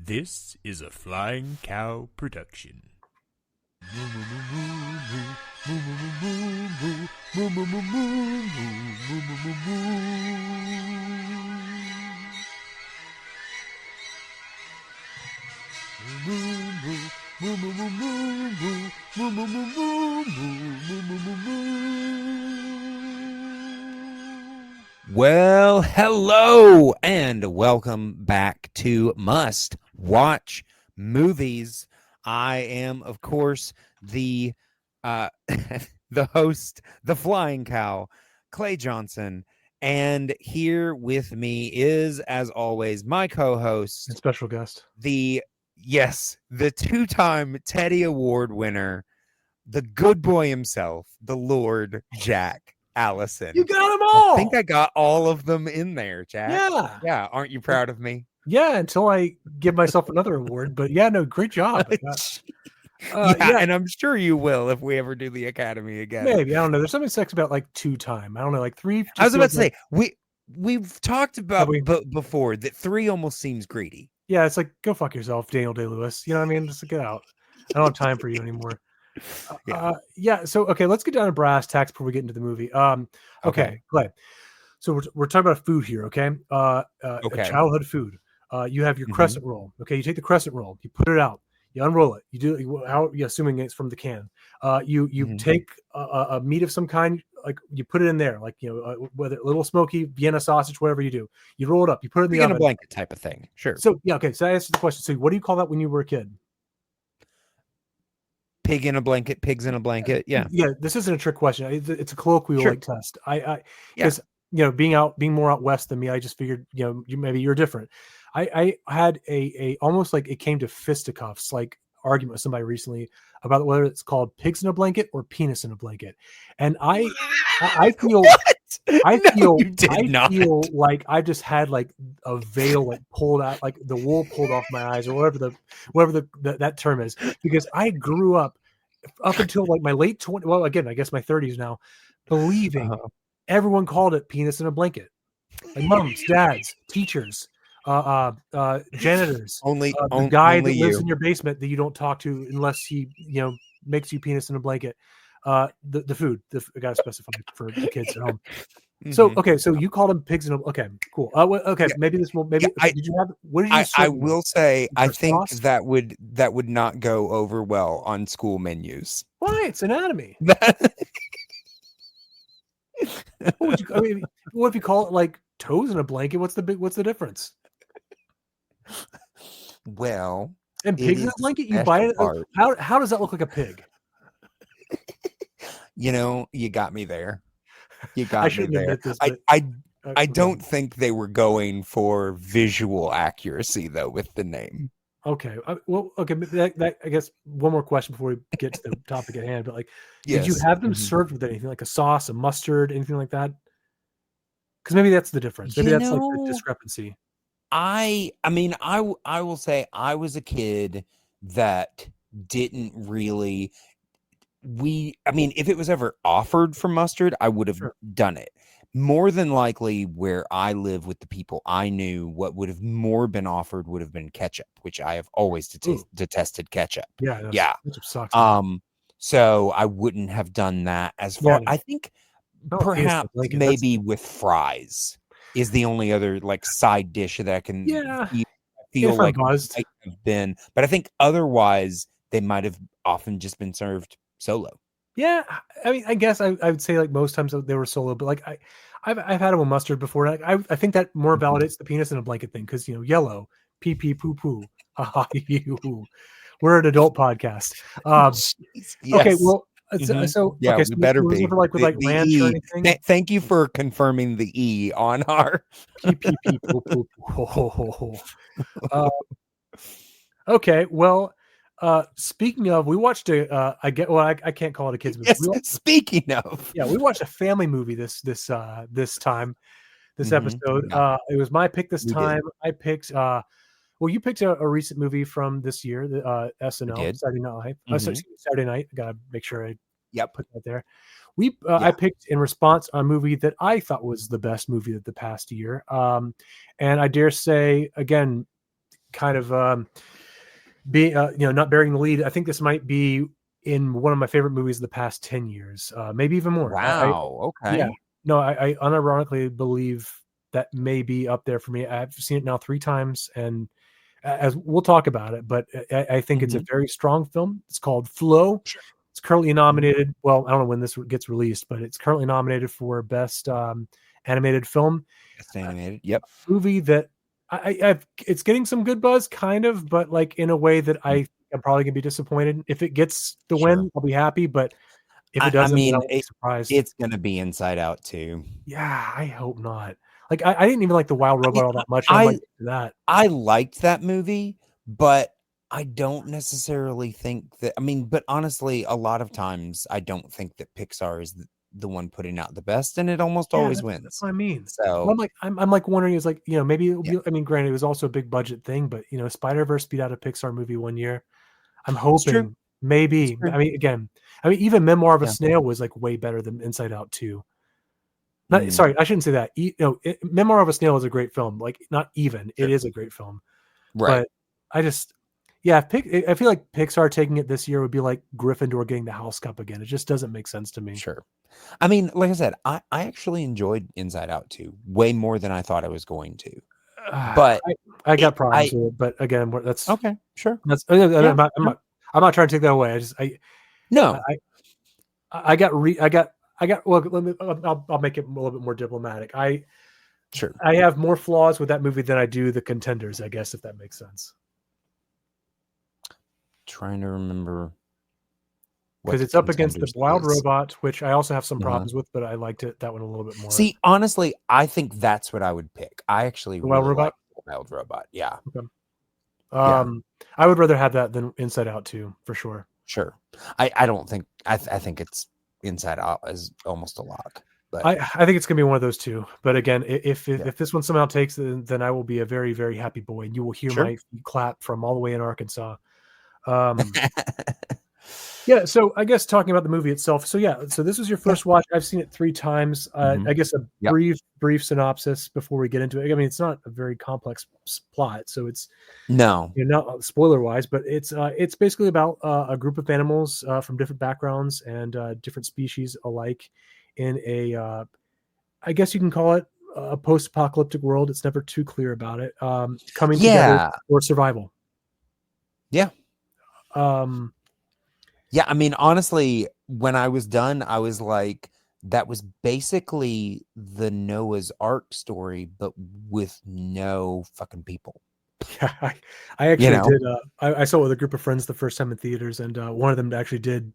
This is a Flying Cow production. Well, hello and welcome back to Must Watch Movies. I am, of course, the the host, the Flying Cow, Clay Johnson, and here with me is, as always, my co-host and special guest, the two-time Teddy Award winner, the good boy himself, the Lord Jack Allison. You got them all. I think I got all of them in there, Jack. Yeah. Yeah. Aren't you proud of me? Yeah, until I give myself another award. But yeah, no, great job. Yeah, and I'm sure you will if we ever do the Academy again. Maybe. I don't know. There's something sex about like two-time. I don't know, like three. I was about to say, we've talked about before that 3 almost seems greedy. Yeah, it's like, go fuck yourself, Daniel Day-Lewis. You know what I mean? Just get out. I don't have time for you anymore. So okay, let's get down to brass tacks before we get into the movie. Okay, Clay. So we're talking about food here, okay? Childhood food. You have your crescent roll. Okay, you take the crescent roll, you put it out, you unroll it. You do how? Yeah, assuming it's from the can. You take a meat of some kind, like you put it in there, like whether little smoky Vienna sausage, whatever you do. You roll it up, you put it in the oven. A blanket type of thing. Sure. So yeah, okay. So I answered the question. So what do you call that when you were a kid? Pig in a blanket, pigs in a blanket. Yeah. Yeah. This isn't a trick question. It's a colloquial like test. Because being more out west than me, I just figured, maybe you're different. I had a almost like it came to fisticuffs, like argument with somebody recently about whether it's called pigs in a blanket or penis in a blanket. And I feel, I feel like I just had like a veil like pulled out, like the wool pulled off my eyes, or whatever that term is, because I grew up until like my late 20s. Well, again, I guess my 30s now, believing everyone called it penis in a blanket, like moms, dads, teachers, janitors, the guy that lives in your basement that you don't talk to unless he makes you penis in a blanket. The food, I gotta specify for the kids at home. So okay, so you called them pigs in a cool. Maybe this will did you have what did you I will say I think that would not go over well on school menus. Why? It's anatomy. What if you call it like toes in a blanket? What's the difference? Well, and pigs in a blanket, you buy it. How does that look like a pig? You got me there. You got me there. This, I don't think they were going for visual accuracy though with the name. Okay. That I guess one more question before we get to the topic at hand. But like, did you have them served with anything like a sauce, a mustard, anything like that? Because maybe that's the difference. Maybe that's like the discrepancy. I will say I was a kid that didn't really. If it was ever offered for mustard, I would have done it. More than likely, where I live with the people I knew, what would have more been offered would have been ketchup, which I have always detested ketchup. Yeah. Ketchup sucks. So I wouldn't have done that as far. I think perhaps maybe with fries is the only other like side dish that I can feel like might have been. But I think otherwise they might have often just been served solo. Yeah, I guess I would say like most times they were solo, but like I've had them with mustard before. Like I think that more validates the penis in a blanket thing because yellow, pee pee poo poo. We're an adult podcast. Yes. Okay, well, so we better be for, like with like ranch or anything. Thank you for confirming the E on our pee pee pee poo poo. Okay, well. Speaking of, we watched I can't call it a kids movie. Yes, speaking of, we watched a family movie this episode. It was my pick this time. I picked you picked a recent movie from this year, the SNL Saturday Night Live. Saturday Night. I gotta make sure I put that there. I picked in response a movie that I thought was the best movie of the past year, and I dare say again, kind of being not bearing the lead, I think this might be in one of my favorite movies of the past 10 years, maybe even more. Wow. Okay. Yeah. No, I unironically believe that may be up there for me. I've seen it now 3 times, and as we'll talk about it, but I think it's a very strong film. It's called Flow. Sure. It's currently nominated. Well, I don't know when this gets released, but it's currently nominated for Best Animated Film. Best Animated. Yep. Movie that it's getting some good buzz, kind of, but like in a way that I'm probably gonna be disappointed. If it gets the win, I'll be happy. But if it doesn't, then I'll be surprised. It's gonna be Inside Out too. Yeah, I hope not. Like I didn't even like the Wild Robot all that much. I liked that movie, but I don't necessarily think that. I mean, but honestly, a lot of times I don't think that Pixar is the one putting out the best, and it almost always wins. That's what I mean. So well, I'm like wondering, is like, maybe it'll be, I mean, granted, it was also a big budget thing, but Spider-Verse beat out a Pixar movie one year. I'm hoping maybe. I mean, again, even Memoir of a Snail was like way better than Inside Out 2. Sorry, I shouldn't say that. Memoir of a Snail is a great film. Like, not even. It is a great film. Right. But I just, I feel like Pixar taking it this year would be like Gryffindor getting the House Cup again. It just doesn't make sense to me. Sure. I mean, like I said, I actually enjoyed Inside Out 2 way more than I thought I was going to. But I got problems with it. But again, that's okay. Sure. That's I'm not trying to take that away. I got. Well, I'll make it a little bit more diplomatic. I have more flaws with that movie than I do the Contenders, I guess, if that makes sense. Trying to remember, because it's up against the Wild Robot, which I also have some problems with, but I liked that one a little bit more. See, honestly, I think that's what I would pick. I actually Wild Robot. Like Wild Robot, yeah. Okay. I would rather have that than Inside Out 2 for sure. Sure. I don't think I think it's Inside Out is almost a lock. But I think it's gonna be one of those two. But again, if this one somehow takes, then I will be a very, very happy boy, and you will hear my feet clap from all the way in Arkansas. So I guess talking about the movie itself. So this was your first watch. I've seen it 3 times. I guess a brief synopsis before we get into it. I mean, it's not a very complex plot, so it's not spoiler wise, but it's basically about a group of animals from different backgrounds and different species alike in a I guess you can call it a post-apocalyptic world. It's never too clear about it. Coming together for survival. Yeah. I mean, honestly, when I was done, I was like, that was basically the Noah's Ark story, but with no fucking people. Yeah, I actually did. I saw it with a group of friends the first time in theaters, and one of them actually did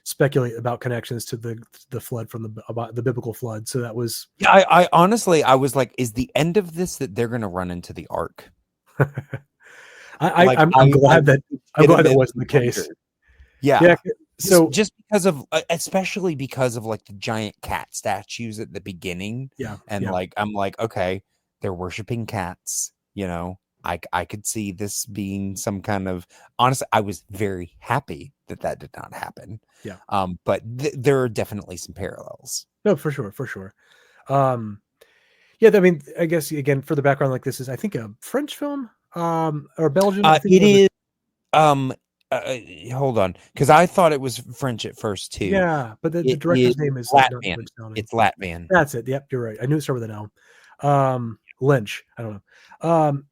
speculate about connections to the flood from the biblical flood. So that was. Yeah, I honestly, I was like, is the end of this that they're going to run into the Ark? I'm glad that wasn't the case. Yeah. So just because of, especially because of like the giant cat statues at the beginning. Yeah. And I'm like, okay, they're worshiping cats. I could see this being some kind of, honestly, I was very happy that did not happen. Yeah. But there are definitely some parallels. No, for sure. I mean, I guess again, for the background, like this is, I think, a French film. Or Belgian? It is. Hold on, because I thought it was French at first too. Yeah, but the director's name is Latvian. It's Latvian. That's it. Yep, you're right. I knew it started with an L. Lynch. I don't know.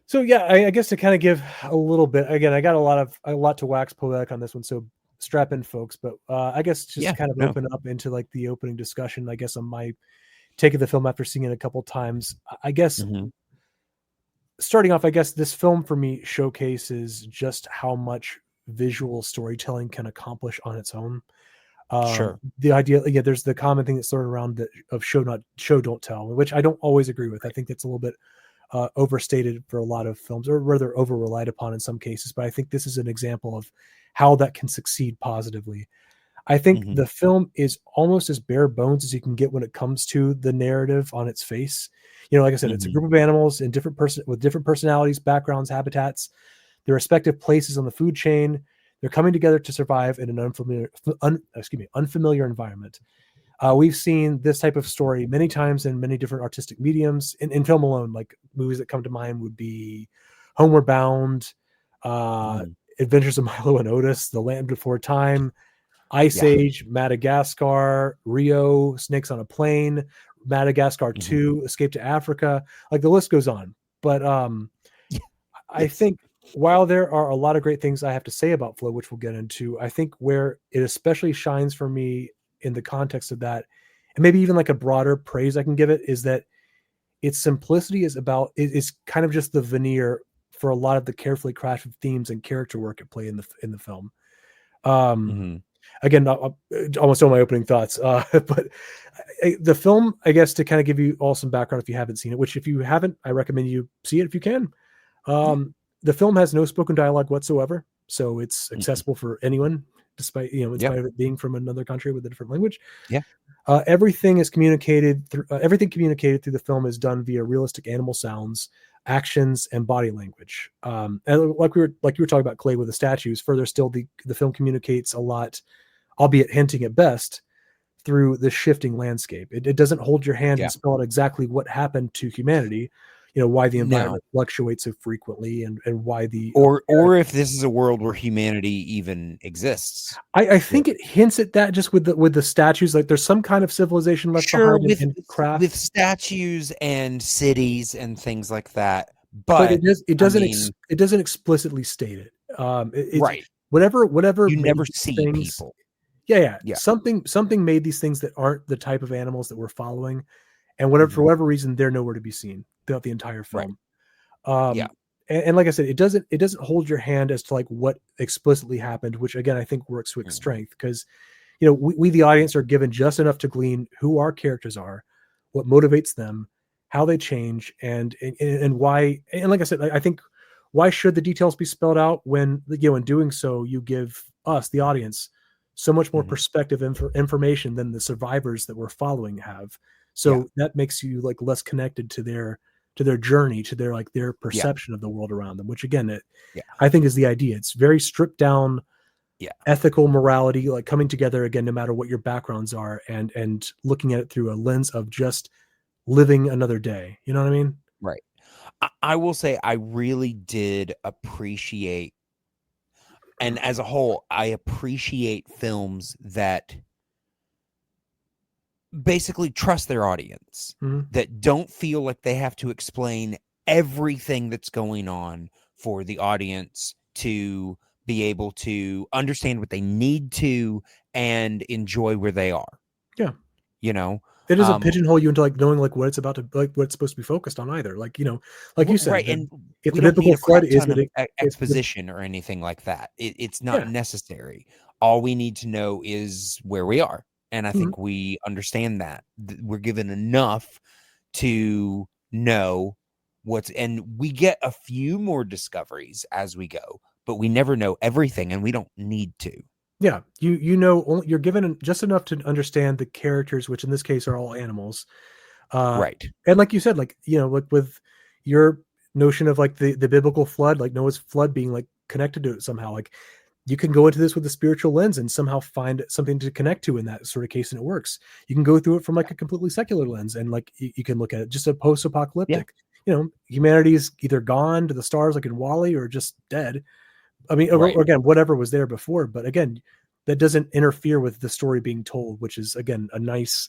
So I guess to kind of give a little bit. Again, I got a lot to wax poetic on this one, so strap in, folks. But I guess just kind of open up into like the opening discussion. I guess on my take of the film after seeing it a couple times. I guess. Starting off, I guess this film for me showcases just how much visual storytelling can accomplish on its own. Sure. The idea, there's the common thing that's thrown around of show don't tell, which I don't always agree with. I think that's a little bit overstated for a lot of films, or rather over relied upon in some cases. But I think this is an example of how that can succeed positively. I think the film is almost as bare bones as you can get when it comes to the narrative on its face. Like I said, it's a group of animals in with different personalities, backgrounds, habitats, their respective places on the food chain. They're coming together to survive in an unfamiliar environment. We've seen this type of story many times in many different artistic mediums. In film alone, like movies that come to mind would be Homeward Bound, Adventures of Milo and Otis, The Land Before Time, Ice Age, Madagascar, Rio, Snakes on a Plane, Madagascar 2, Escape to Africa. Like the list goes on. But I think while there are a lot of great things I have to say about Flow, which we'll get into, I think where it especially shines for me in the context of that, and maybe even like a broader praise I can give it, is that its simplicity is kind of just the veneer for a lot of the carefully crafted themes and character work at play in the film. Again, almost all my opening thoughts, but the film, I guess, to kind of give you all some background if you haven't seen it, which if you haven't, I recommend you see it if you can. The film has no spoken dialogue whatsoever, so it's accessible for anyone, despite it being from another country with a different language. Everything is communicated through everything communicated through the film is done via realistic animal sounds, actions, and body language. And like you were talking about, Clay, with the statues. Further still, the film communicates a lot, albeit hinting at best, through the shifting landscape. It doesn't hold your hand and spell out exactly what happened to humanity. Why the environment fluctuates so frequently, and why or if this is a world where humanity even exists. I think it hints at that just with the statues. Like there's some kind of civilization left behind in craft, with statues and cities and things like that. But it doesn't explicitly state it. Right. Whatever you never see people. Yeah. Something made these things that aren't the type of animals that we're following, and for whatever reason, they're nowhere to be seen throughout the entire film. And like I said, it doesn't hold your hand as to like what explicitly happened, which again I think works to its strength, because we the audience are given just enough to glean who our characters are, what motivates them, how they change, and why. And like I said, I think, why should the details be spelled out when in doing so you give us, the audience, so much more perspective and information than the survivors that we're following have. So that makes you like less connected to their journey, to their perception of the world around them, which again, I think is the idea. It's very stripped down, ethical morality, like coming together again, no matter what your backgrounds are, and looking at it through a lens of just living another day. You know what I mean? Right. I will say I really did appreciate, and as a whole, I appreciate films that basically trust their audience, that don't feel like they have to explain everything that's going on for the audience to be able to understand what they need to and enjoy where they are. It doesn't pigeonhole you into like knowing like what it's about to, like what it's supposed to be focused on either. Like like you said, right? And if the biblical flood is exposition or anything like that, it's not necessary. All we need to know is where we are. And I think we understand that we're given enough to know and we get a few more discoveries as we go, but we never know everything, and we don't need to. Yeah. You're given just enough to understand the characters, which in this case are all animals. Right. And like you said, like, like with your notion of like the biblical flood, like Noah's flood being like connected to it somehow, like, you can go into this with a spiritual lens and somehow find something to connect to in that sort of case, and it works. You can go through it from like a completely secular lens, and like you can look at it just a post-apocalyptic. Humanity is either gone to the stars like in WALL-E or just dead. I mean, or again, whatever was there before. But again, that doesn't interfere with the story being told, which is again a nice,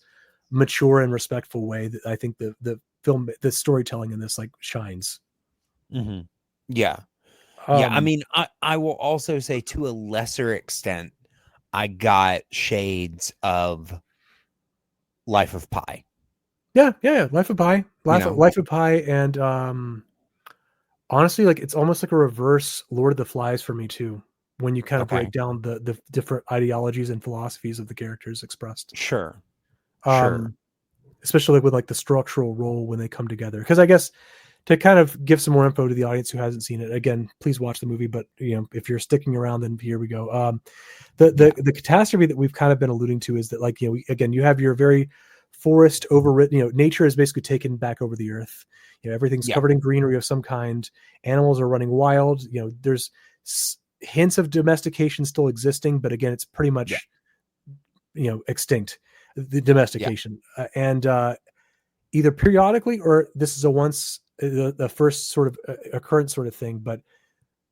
mature, and respectful way that I think the storytelling in this like shines. Yeah. I mean, I will also say to a lesser extent, I got shades of Life of Pi. Yeah. Life of Pi. Life of Pi, and honestly, like it's almost like a reverse Lord of the Flies for me too, when you kind of break down the different ideologies and philosophies of the characters expressed. Sure. Especially with like the structural role when they come together. Because I guess to kind of give some more info to the audience who hasn't seen it, again, please watch the movie. But if you're sticking around, then here we go. The catastrophe that we've kind of been alluding to is that, like, again, you have your very forest overwritten. Nature is basically taken back over the earth. Everything's covered in greenery of some kind. Animals are running wild. There's hints of domestication still existing, but again, it's pretty much extinct. the domestication, and either periodically or this is the first sort of occurrence sort of thing, but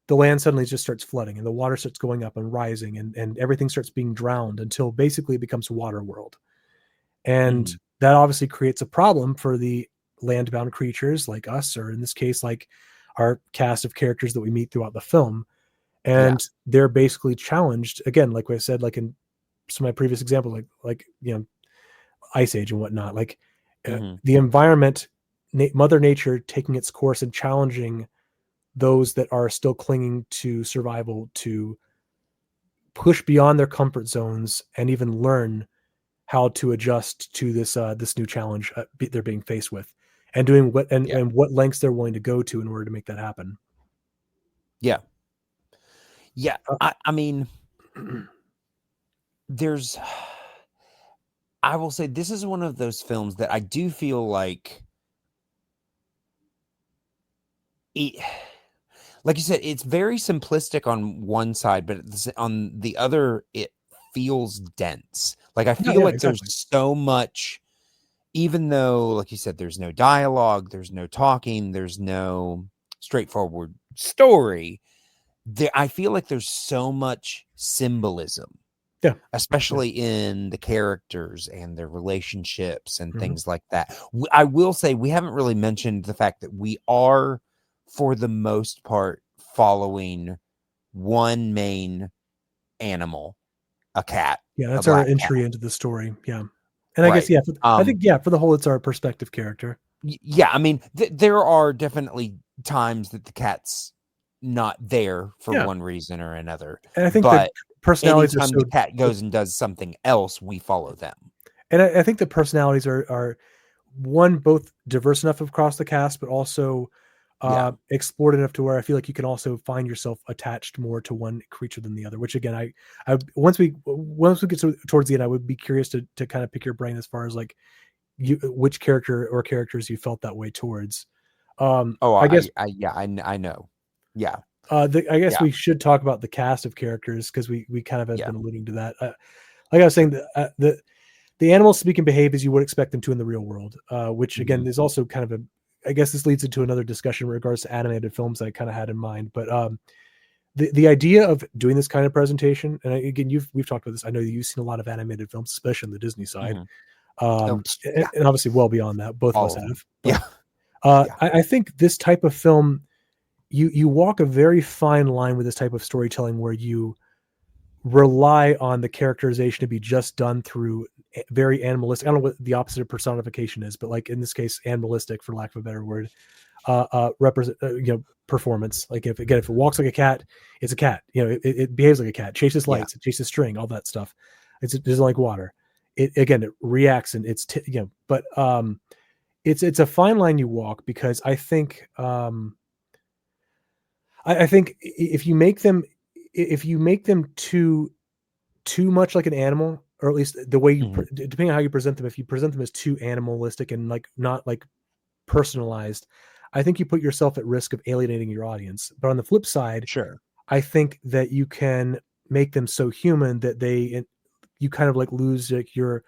the land suddenly just starts flooding and the water starts going up and rising and everything starts being drowned until basically it becomes water world. And that obviously creates a problem for the land-bound creatures like us, or in this case, like our cast of characters that we meet throughout the film. And they're basically challenged again, like I said, like in some of my previous examples, like Ice Age and whatnot, like the environment, Mother Nature taking its course and challenging those that are still clinging to survival to push beyond their comfort zones and even learn how to adjust to this new challenge they're being faced with, and doing and what lengths they're willing to go to in order to make that happen. Yeah. I mean, I will say this is one of those films that I do feel like like you said, it's very simplistic on one side, but on the other, it feels dense. Like I feel like there's so much, even though, like you said, there's no dialogue, there's no talking, there's no straightforward story. I feel like there's so much symbolism. Yeah. Especially in the characters and their relationships and things like that. I will say we haven't really mentioned the fact that we are, for the most part, following one main animal, a cat. Yeah, that's our entry into the story. Yeah. And I guess, I think, for the whole, it's our perspective character. Yeah. I mean, there are definitely times that the cat's not there for one reason or another. And I think that personalities anytime the cat goes and does something else, we follow them. And I think the personalities are one, both diverse enough across the cast, but also explored enough to where I feel like you can also find yourself attached more to one creature than the other, which again, I once we get towards the end, I would be curious to kind of pick your brain as far as like which character or characters you felt that way towards. I guess I know. Yeah. I guess we should talk about the cast of characters, because we kind of have been alluding to that. Like I was saying, the animals speak and behave as you would expect them to in the real world, which again is also kind of I guess this leads into another discussion in regards to animated films that I kind of had in mind. But the idea of doing this kind of presentation, and again, we've talked about this. I know you've seen a lot of animated films, especially on the Disney side, and obviously well beyond that. Both of us have. But, I think this type of film, you walk a very fine line with this type of storytelling where you rely on the characterization to be just done through very animalistic. I don't know what the opposite of personification is, but like in this case, animalistic, for lack of a better word, performance. Like if it walks like a cat, it's a cat. It behaves like a cat, chases lights, it chases string, all that stuff. It doesn't like water. It reacts and it's but it's a fine line you walk, because I think I think if you make them too much like an animal, or at least the way you depending on how you present them, if you present them as too animalistic and like not like personalized, I think you put yourself at risk of alienating your audience. But on the flip side, I think that you can make them so human that you kind of like lose like your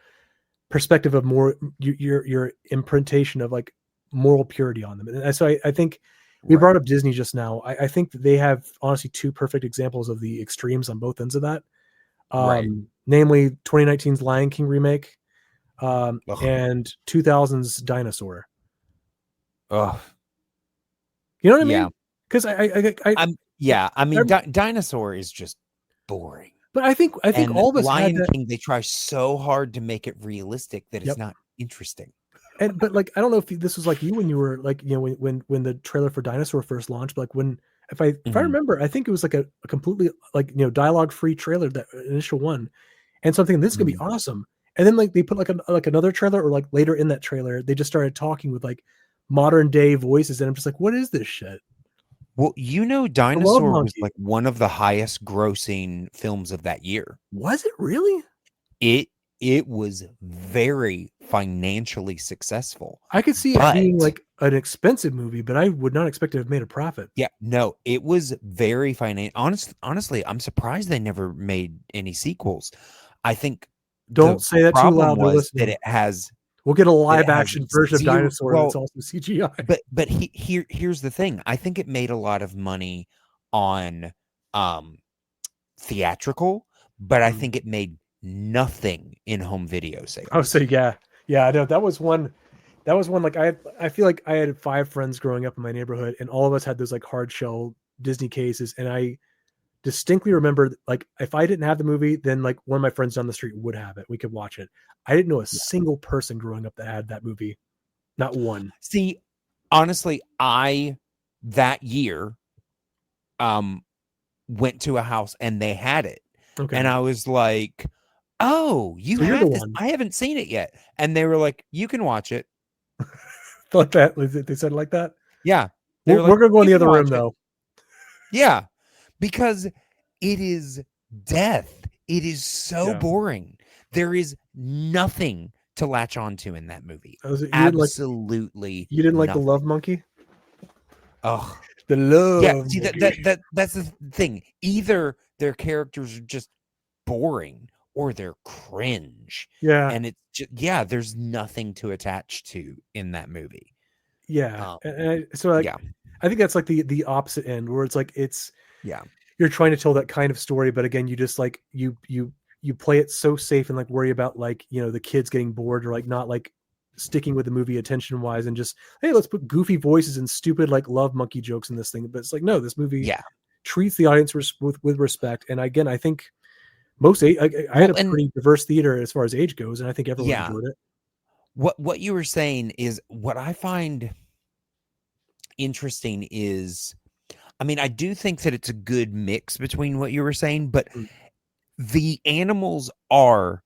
perspective of more your imprintation of like moral purity on them. And so I think we brought up Disney just now. I think that they have honestly two perfect examples of the extremes on both ends of that. Namely 2019's Lion King remake and 2000's Dinosaur. Oh, you know what I mean? Because I mean, Dinosaur is just boring. But I think all of us Lion King, they try so hard to make it realistic that it's not interesting. But like, I don't know if this was like you when you were like, when the trailer for Dinosaur first launched, but like if I remember, I think it was like a completely like, dialogue free trailer, that initial one. And something, this is gonna be awesome. And then like they put like another trailer, or like later in that trailer, they just started talking with like modern day voices. And I'm just like, what is this shit? Well, Dinosaur was like one of the highest grossing films of that year. Was it really? It was very financially successful. I could see it being like an expensive movie, but I would not expect it to have made a profit. Yeah, no, it was very financial. Honestly, I'm surprised they never made any sequels. I think Don't say that too loud. They're was that listening. it has. We'll get a That live it has action version of zero- Dinosaur well, that's also CGI. But here's the thing. I think it made a lot of money on theatrical, but I think it made nothing in home video sales. Oh, so yeah. I know that was one. Like I feel like I had 5 friends growing up in my neighborhood, and all of us had those like hard shell Disney cases, and I distinctly remember, like, if I didn't have the movie, then like one of my friends down the street would have it. We could watch it. I didn't know a single person growing up that had that movie. Not one. See, honestly, that year went to a house and they had it. Okay. And I was like, "Oh, you have this? I haven't seen it yet." And they were like, "You can watch it." Like that? They said it like that? Yeah. We're gonna go in the other room though. Yeah. Because it is death. It is so boring. There is nothing to latch onto in that movie. Absolutely. You didn't like the Love Monkey? Oh, the love. Yeah, see that's the thing. Either their characters are just boring or they're cringe. Yeah. And it's just, there's nothing to attach to in that movie. Yeah. I think that's like the opposite end, where it's like you're trying to tell that kind of story, but again, you just like you play it so safe and like worry about like, you know, the kids getting bored or like not like sticking with the movie attention wise, and just, hey, let's put goofy voices and stupid like love monkey jokes in this thing. But it's like, no, this movie treats the audience with respect. And again, I think I had a pretty diverse theater as far as age goes, and I think everyone enjoyed it. What you were saying is what I find interesting is, I mean, I do think that it's a good mix between what you were saying, but the animals are,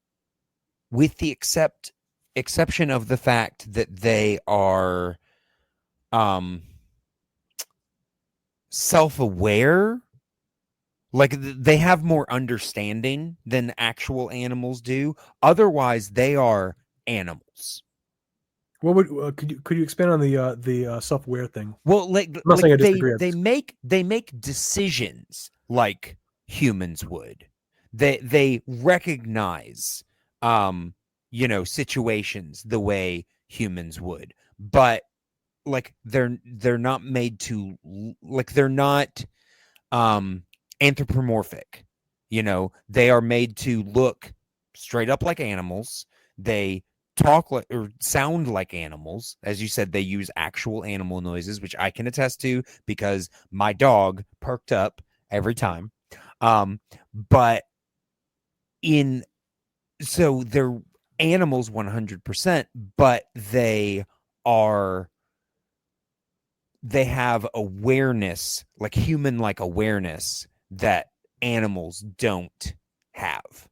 with the exception of the fact that they are self-aware, like they have more understanding than actual animals do. Otherwise, they are animals. What would could you expand on the self-aware thing? Well, they make decisions like humans would. They recognize situations the way humans would, but like they're not made to, like, they're not anthropomorphic. They are made to look straight up like animals. They talk like or sound like animals. As you said, they use actual animal noises, which I can attest to because my dog perked up every time. But so they're animals 100%, but they have awareness, like human-like awareness that animals don't have.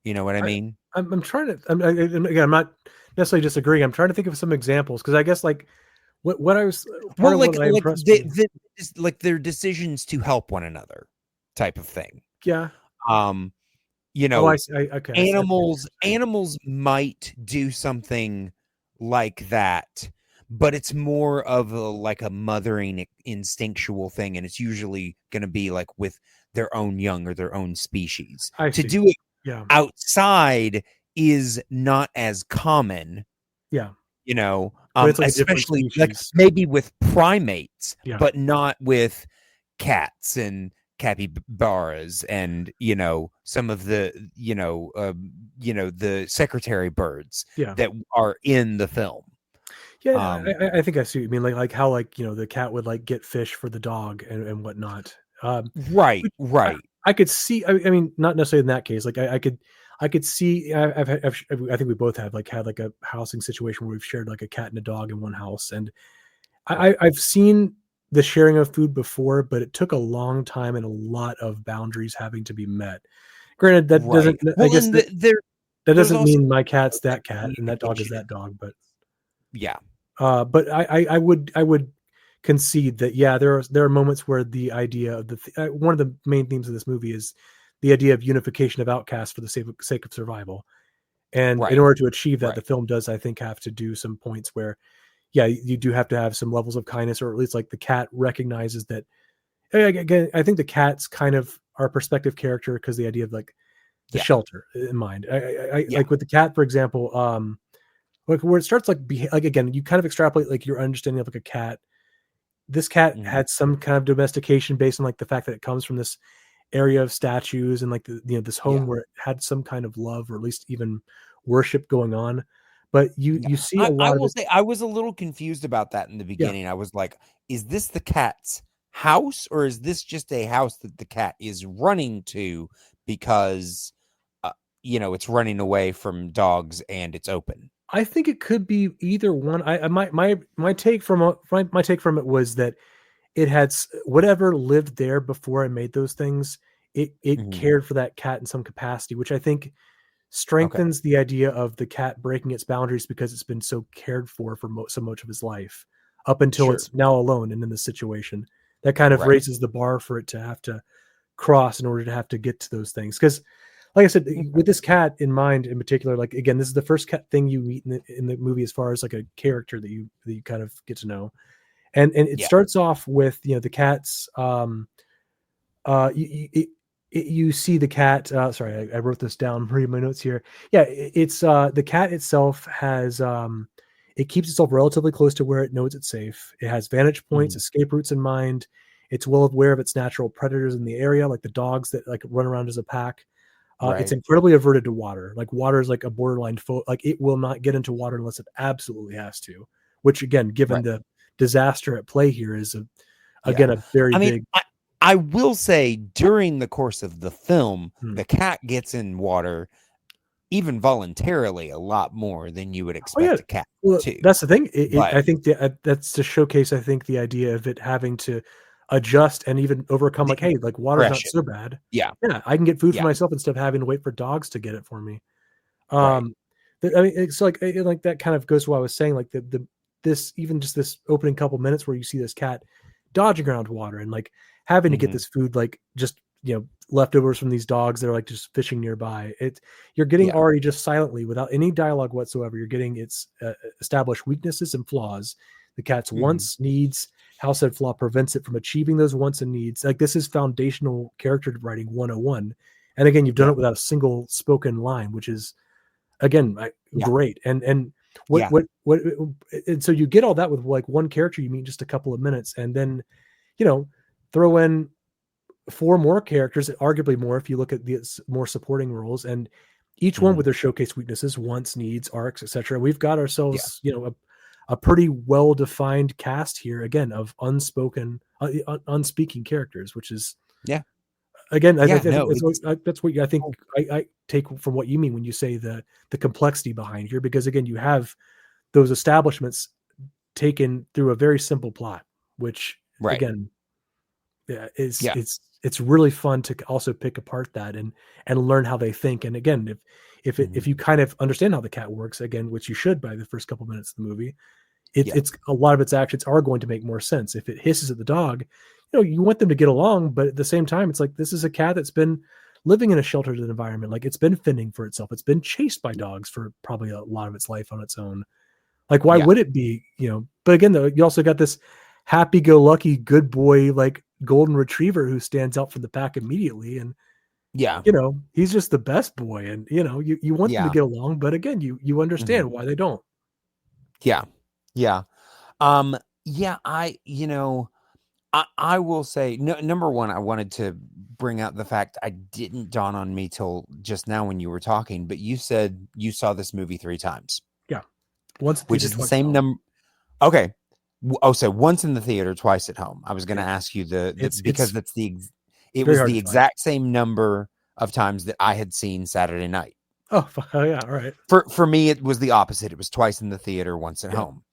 You know what I mean? I'm trying to. I'm not necessarily disagreeing. I'm trying to think of some examples, because I guess like what I was. Like their decisions to help one another, type of thing. Yeah. Animals might do something like that, but it's more of a mothering instinctual thing, and it's usually going to be like with their own young or their own species. To do it outside is not as common. Yeah. Especially like maybe with primates, but not with cats and capybaras and some of the the secretary birds that are in the film. I think I see what you mean, like how the cat would like get fish for the dog and whatnot. Right. I could see. I mean, not necessarily in that case. Like I could see. I think we both had a housing situation where we've shared like a cat and a dog in one house, and I've seen the sharing of food before, but it took a long time and a lot of boundaries having to be met. Granted, that doesn't. I guess that doesn't mean my cat's that cat and that dog is that dog. But yeah. But I would concede that there are moments where the idea of one of the main themes of this movie is the idea of unification of outcasts for the sake of survival, and in order to achieve that, the film does, I think, have to do some points where you do have to have some levels of kindness, or at least like the cat recognizes that. Again, I think the cat's kind of our perspective character, because the idea of like the shelter in mind. I Yeah. like with the cat, for example, like where it starts like again, you kind of extrapolate like your understanding of like a cat. This cat Mhm. had some kind of domestication based on like the fact that it comes from this area of statues and like this home Yeah. where it had some kind of love or at least even worship going on. But you see a I lot of will it. say I was a little confused about that in the Yeah, beginning. I was like, is this the cat's house or is this just a house that the cat is running to because it's running away from dogs and it's open? I think it could be either one. My take from my take from it was that it had whatever lived there before I made those things. It Mhm. cared for that cat in some capacity, which I think Okay. strengthens the idea of the cat breaking its boundaries because it's been so cared for so much of his life up until Sure. it's now alone and in this situation. That kind of Right. raises the bar for it to have to cross in order to have to get to those things. Because, like I said, Okay. with this cat in mind, in particular, like again, this is the first cat thing you meet in the movie as far as like a character that you kind of get to know, and it Yeah. starts off with the cat's you see the cat. Sorry, I wrote this down. Reading my notes here. Yeah, it's the cat itself has it keeps itself relatively close to where it knows it's safe. It has vantage points, Mhm. escape routes in mind. It's well aware of its natural predators in the area, like the dogs that like run around as a pack. It's Right. incredibly averted to water. Like water is like a borderline like it will not get into water unless it absolutely has to. Which again, given Right. the disaster at play here, is Yeah. again a very I mean, big. I will say during the course of the film, Hmm. the cat gets in water even voluntarily a lot more than you would Oh yeah. expect a cat Well, to. that's the thing. But I think that's to showcase. I think the idea of it having to adjust and even overcome, the like, hey, like water's not impression. so bad. Yeah. Yeah, I can get food for Yeah. myself instead of having to wait for dogs to get it for me. Right. Um, I mean, it's like that kind of goes to what I was saying. Like the this even just this opening couple minutes where you see this cat dodging around water and like having to get Mhm. this food, like just leftovers from these dogs that are like just fishing nearby. You're getting Yeah. already just silently without any dialogue whatsoever. You're getting its established weaknesses and flaws. The cat's Mhm. wants, needs, how said flaw prevents it from achieving those wants and needs. Like this is foundational character writing 101. And again, you've done Yeah. it without a single spoken line, which is again Yeah. great. And Yeah. what and so you get all that with like one character you meet in just a couple of minutes, and then you know throw in four more characters, arguably more if you look at the more supporting roles, and each one Mhm. with their showcase weaknesses, wants, needs, arcs, etc. We've got Yeah. ourselves a pretty well defined cast here again of unspoken unspeaking characters, which is Yeah. again, I Yeah. think No, it's that's what I think cool. I take from what you mean when you say the complexity behind here, because again, you have those establishments taken through a very simple plot, which Right. again, yeah, is Yeah. it's really fun to also pick apart that and learn how they think. And again, if Mhm. you kind of understand how the cat works, again, which you should by the first couple minutes of the movie, Yeah. it's a lot of its actions are going to make more sense. If it hisses at the dog, you want them to get along, but at the same time, it's like this is a cat that's been living in a sheltered environment. Like it's been fending for itself. It's been chased by dogs for probably a lot of its life on its own. Like, why Yeah. would it be, But again, though, you also got this happy-go-lucky, good boy, like golden retriever who stands out from the pack immediately, and Yeah. he's just the best boy, and you want them to Yeah. get along, but again, you Mhm. understand why they don't. Yeah. Yeah. Um, yeah, I will say number one, I wanted to bring out the fact I didn't dawn on me till just now when you were talking, but you said you saw this movie 3 times, Yeah, once at which theater, is the twice at same home. number. Okay. Oh, so once in the theater, twice at home. I was going to Yeah, ask you the because it's that's it very was hard the to find. exact same number of times that I had seen Saturday night. Oh, yeah, all right. For me, it was the opposite. It was twice in the theater, once at Yeah, home.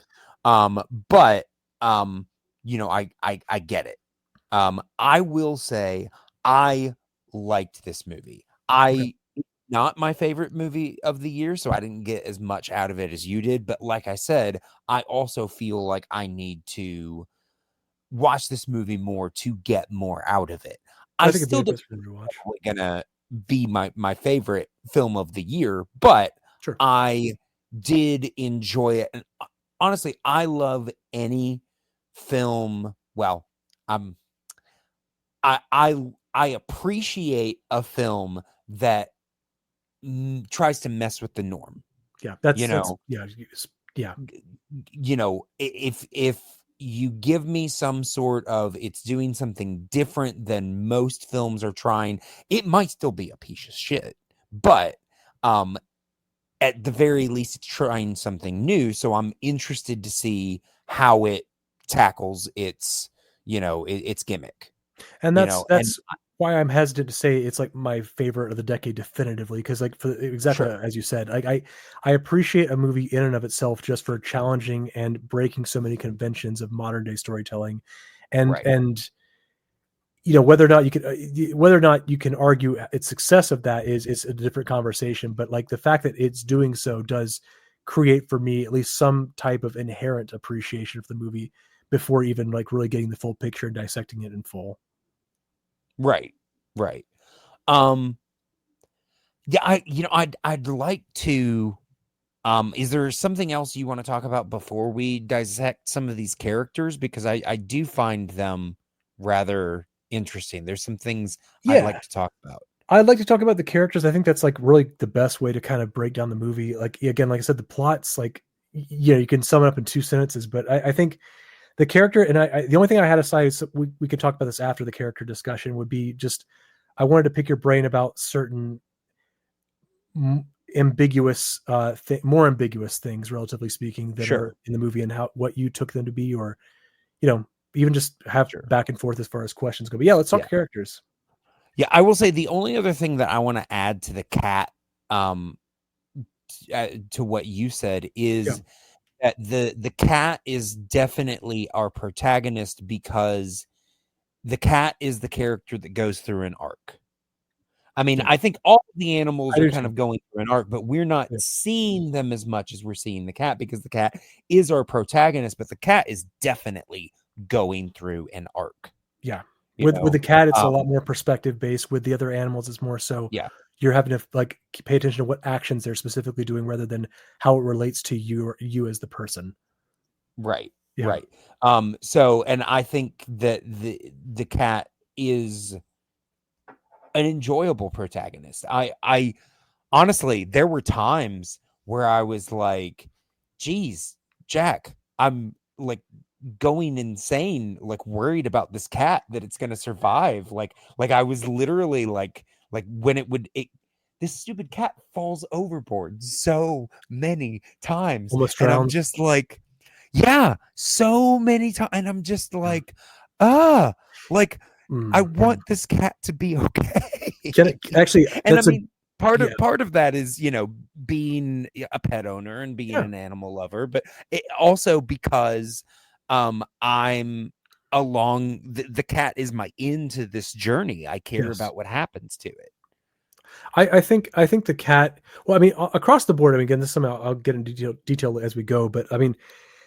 But I get it. I will say I liked this movie. okay. Not my favorite movie of the year, so I didn't get as much out of it as you did. But like I said, I also feel like I need to watch this movie more to get more out of it. I I think it'd still be a don't best for him to watch. probably gonna be my favorite film of the year, but Sure. I did enjoy it. And honestly, I love any film. Well, um, I appreciate a film that tries to mess with the norm. Yeah, yeah. You know, if you give me some sort of it's doing something different than most films are trying, it might still be a piece of shit, but at the very least it's trying something new, so I'm interested to see how it tackles its, you know, its gimmick. And that's why I'm hesitant to say it's like my favorite of the decade definitively, because like for exactly as you said, like I appreciate a movie in and of itself just for challenging and breaking so many conventions of modern day storytelling, and you know, whether or not you can argue its success of that is a different conversation, but like the fact that it's doing so does create for me at least some type of inherent appreciation of the movie before even like really getting the full picture and dissecting it in full. Right. Yeah, I'd like to. Is there something else you want to talk about before we dissect some of these characters? Because I do find them rather interesting. There's some things I'd like to talk about. I'd like to talk about the characters. I think that's like really the best way to kind of break down the movie. Like, again, like I said, the plot's like, you know, you can sum it up in 2 sentences, but I think the character, and the only thing I had aside is we could talk about this after the character discussion, would be just, I wanted to pick your brain about certain ambiguous, more ambiguous things, relatively speaking, that are in the movie, and what you took them to be, or, you know, even just have back and forth as far as questions go. But yeah, let's talk characters. Yeah, I will say the only other thing that I want to add to the cat, to what you said, is that the cat is definitely our protagonist, because the cat is the character that goes through an arc. I mean, I think all of the animals are kind of going through an arc, but we're not seeing them as much as we're seeing the cat, because the cat is our protagonist, but the cat is definitely going through an arc. Yeah. With the cat, it's a lot more perspective based. With the other animals, it's more so you're having to like pay attention to what actions they're specifically doing rather than how it relates to you or you as the person. Right. Yeah. Right. So, and I think that the cat is an enjoyable protagonist. I honestly, there were times where I was like, geez, Jack, I'm like going insane, like worried about this cat, that it's going to survive. Like I was literally like when this stupid cat falls overboard so many times. Almost drowned. And I'm just like, yeah, so many times. And I'm just like, I want this cat to be okay. Actually, and I mean, part of that is, you know, being a pet owner and being an animal lover, but it also because I'm along the cat is my into this journey. I care about what happens to it. I think the cat, well, I mean, across the board, I mean, again, this is something I'll get into detail as we go, but I mean,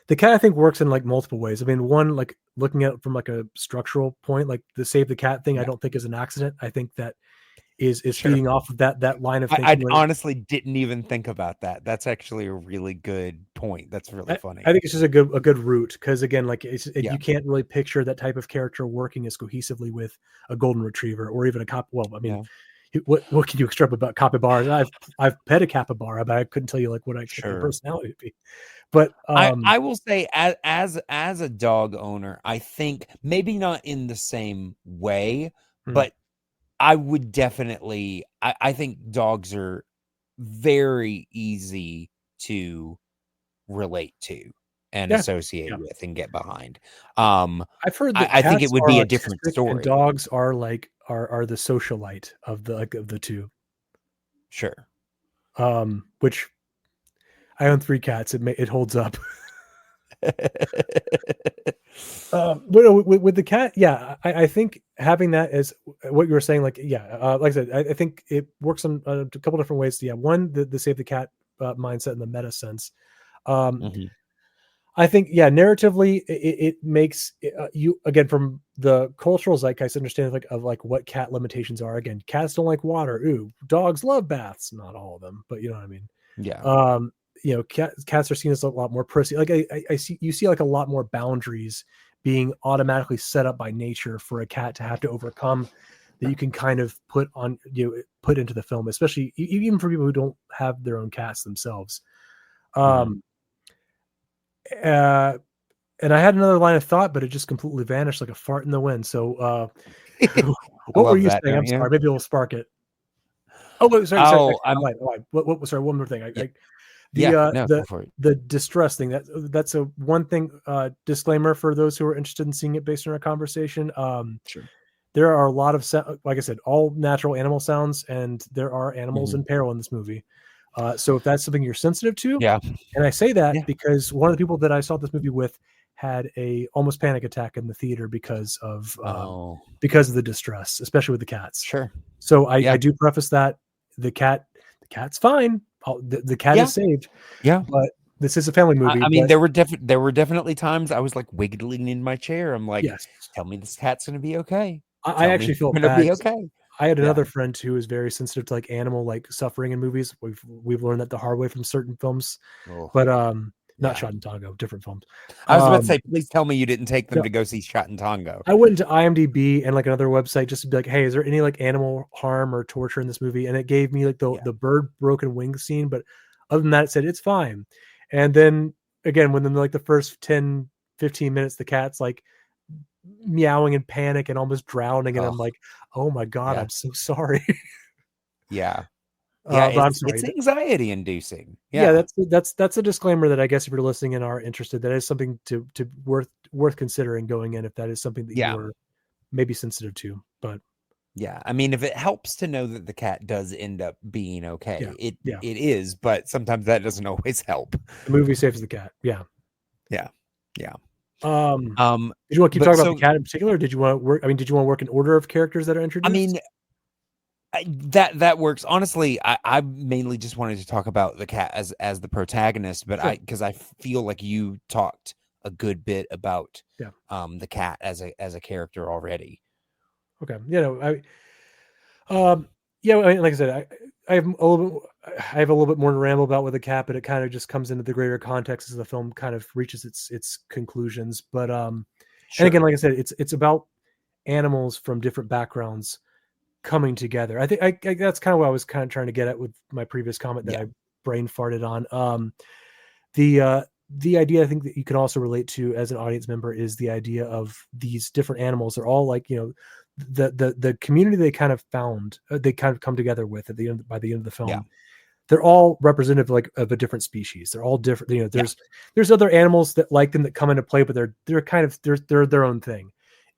the cat, I think, works in like multiple ways. I mean, one, like looking at it from like a structural point, like the save the cat thing, I don't think is an accident. I think that is feeding off of that line of thinking. I honestly didn't even think about that. That's actually a really good point. That's really funny. I think it's just a good route, because again, like you can't really picture that type of character working as cohesively with a golden retriever or even a cop. Well, I mean, what can you extrapolate about capybaras? I've pet a capybara, but I couldn't tell you like what I expect their personality to be. But I will say, as a dog owner, I think maybe not in the same way, but I would definitely, I think dogs are very easy to relate to and associate with and get behind. I've heard that I think it would be a different story. And dogs are like are the socialite of the two. Sure. Which I own 3 cats. It holds up. With the cat, I think having that as what you were saying, like like I said, I think it works on a couple different ways. One, the save the cat mindset in the meta sense. I think narratively it makes you, again, from the cultural zeitgeist, understand like what cat limitations are. Again, cats don't like water. Ooh, dogs love baths. Not all of them, but you know what I mean. Yeah. You know, cats are seen as a lot more prissy. Like I see like a lot more boundaries being automatically set up by nature for a cat to have to overcome that you can kind of put into the film, especially even for people who don't have their own cats themselves. And I had another line of thought, but it just completely vanished like a fart in the wind. So, what were you saying? I'm sorry. Maybe we'll spark it. Oh, wait, sorry. Sorry, one more thing. The distress thing. That's a one thing. Disclaimer for those who are interested in seeing it based on our conversation. Sure. There are a lot of like I said, all natural animal sounds, and there are animals in peril in this movie. So if that's something you're sensitive to, and I say that because one of the people that I saw this movie with had a almost panic attack in the theater because of the distress, especially with the cats. Sure. So I do preface that the cat's fine. The cat is saved. Yeah. But this is a family movie. I mean, there were definitely times I was like wiggling in my chair. I'm like, tell me this cat's going to be okay. I actually feel bad. Be okay. I had another friend who is very sensitive to like animal like suffering in movies. We've learned that the hard way from certain films, but not Shot in Tango, different films. I was about to say, please tell me you didn't take them to go see Shot in Tango. I went into IMDb and like another website just to be like, hey, is there any like animal harm or torture in this movie? And it gave me like the bird broken wing scene, but other than that, it said it's fine. And then again, when like the first 10, 15 minutes, the cat's like meowing in panic and almost drowning, and I'm like, oh my god, I'm so sorry. It's anxiety inducing. That's a disclaimer that I guess if you're listening and are interested, that is something to worth considering going in if that is something that you're maybe sensitive to. But I mean, if it helps to know that the cat does end up being okay, it is, but sometimes that doesn't always help. The movie saves the cat. Yeah. Did you want to keep talking about the cat in particular? Or did you want to work? I mean, did you want to work in order of characters that are introduced? I mean, that works. Honestly, I mainly just wanted to talk about the cat as the protagonist, but because I feel like you talked a good bit about the cat as a character already. Okay. Like I said, I have a little bit more to ramble about with the cat, but it kind of just comes into the greater context as the film kind of reaches its conclusions. But and again, like I said, it's about animals from different backgrounds coming together. I think that's kind of what I was kind of trying to get at with my previous comment that I brain farted on. The idea I think that you can also relate to as an audience member is the idea of these different animals. They're all like, the community they kind of found, they kind of come together with by the end of the film. They're all representative of a different species. They're all different. There's other animals that like them that come into play, but they're their own thing.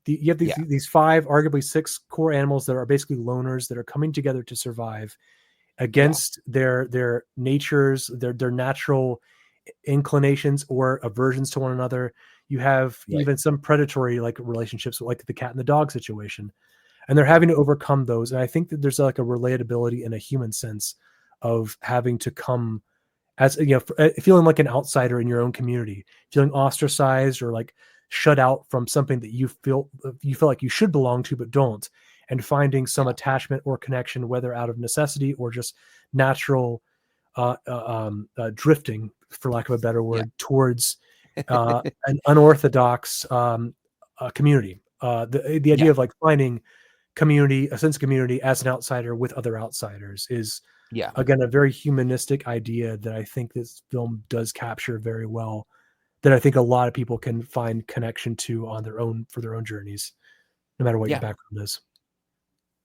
You have these 5, arguably 6 core animals that are basically loners that are coming together to survive against their natures, their natural inclinations or aversions to one another. You have even some predatory like relationships, like the cat and the dog situation, and they're having to overcome those. And I think that there's like a relatability in a human sense of having to come as feeling like an outsider in your own community, feeling ostracized or like shut out from something that you feel like you should belong to but don't, and finding some attachment or connection, whether out of necessity or just natural drifting, for lack of a better word, towards an unorthodox community. The idea of like finding community, a sense of community as an outsider with other outsiders is again a very humanistic idea that I think this film does capture very well, that I think a lot of people can find connection to for their own journeys, no matter what your background is.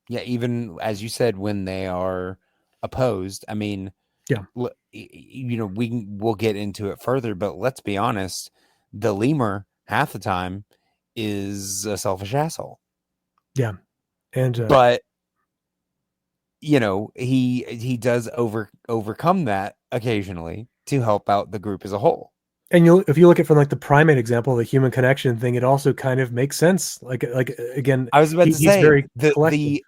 Yeah, even as you said, when they are opposed, I mean, we'll get into it further, but let's be honest, the lemur half the time is a selfish asshole. Yeah. And but he does overcome that occasionally to help out the group as a whole. And if you look at from like the primate example, the human connection thing, it also kind of makes sense. Like again, I was about to say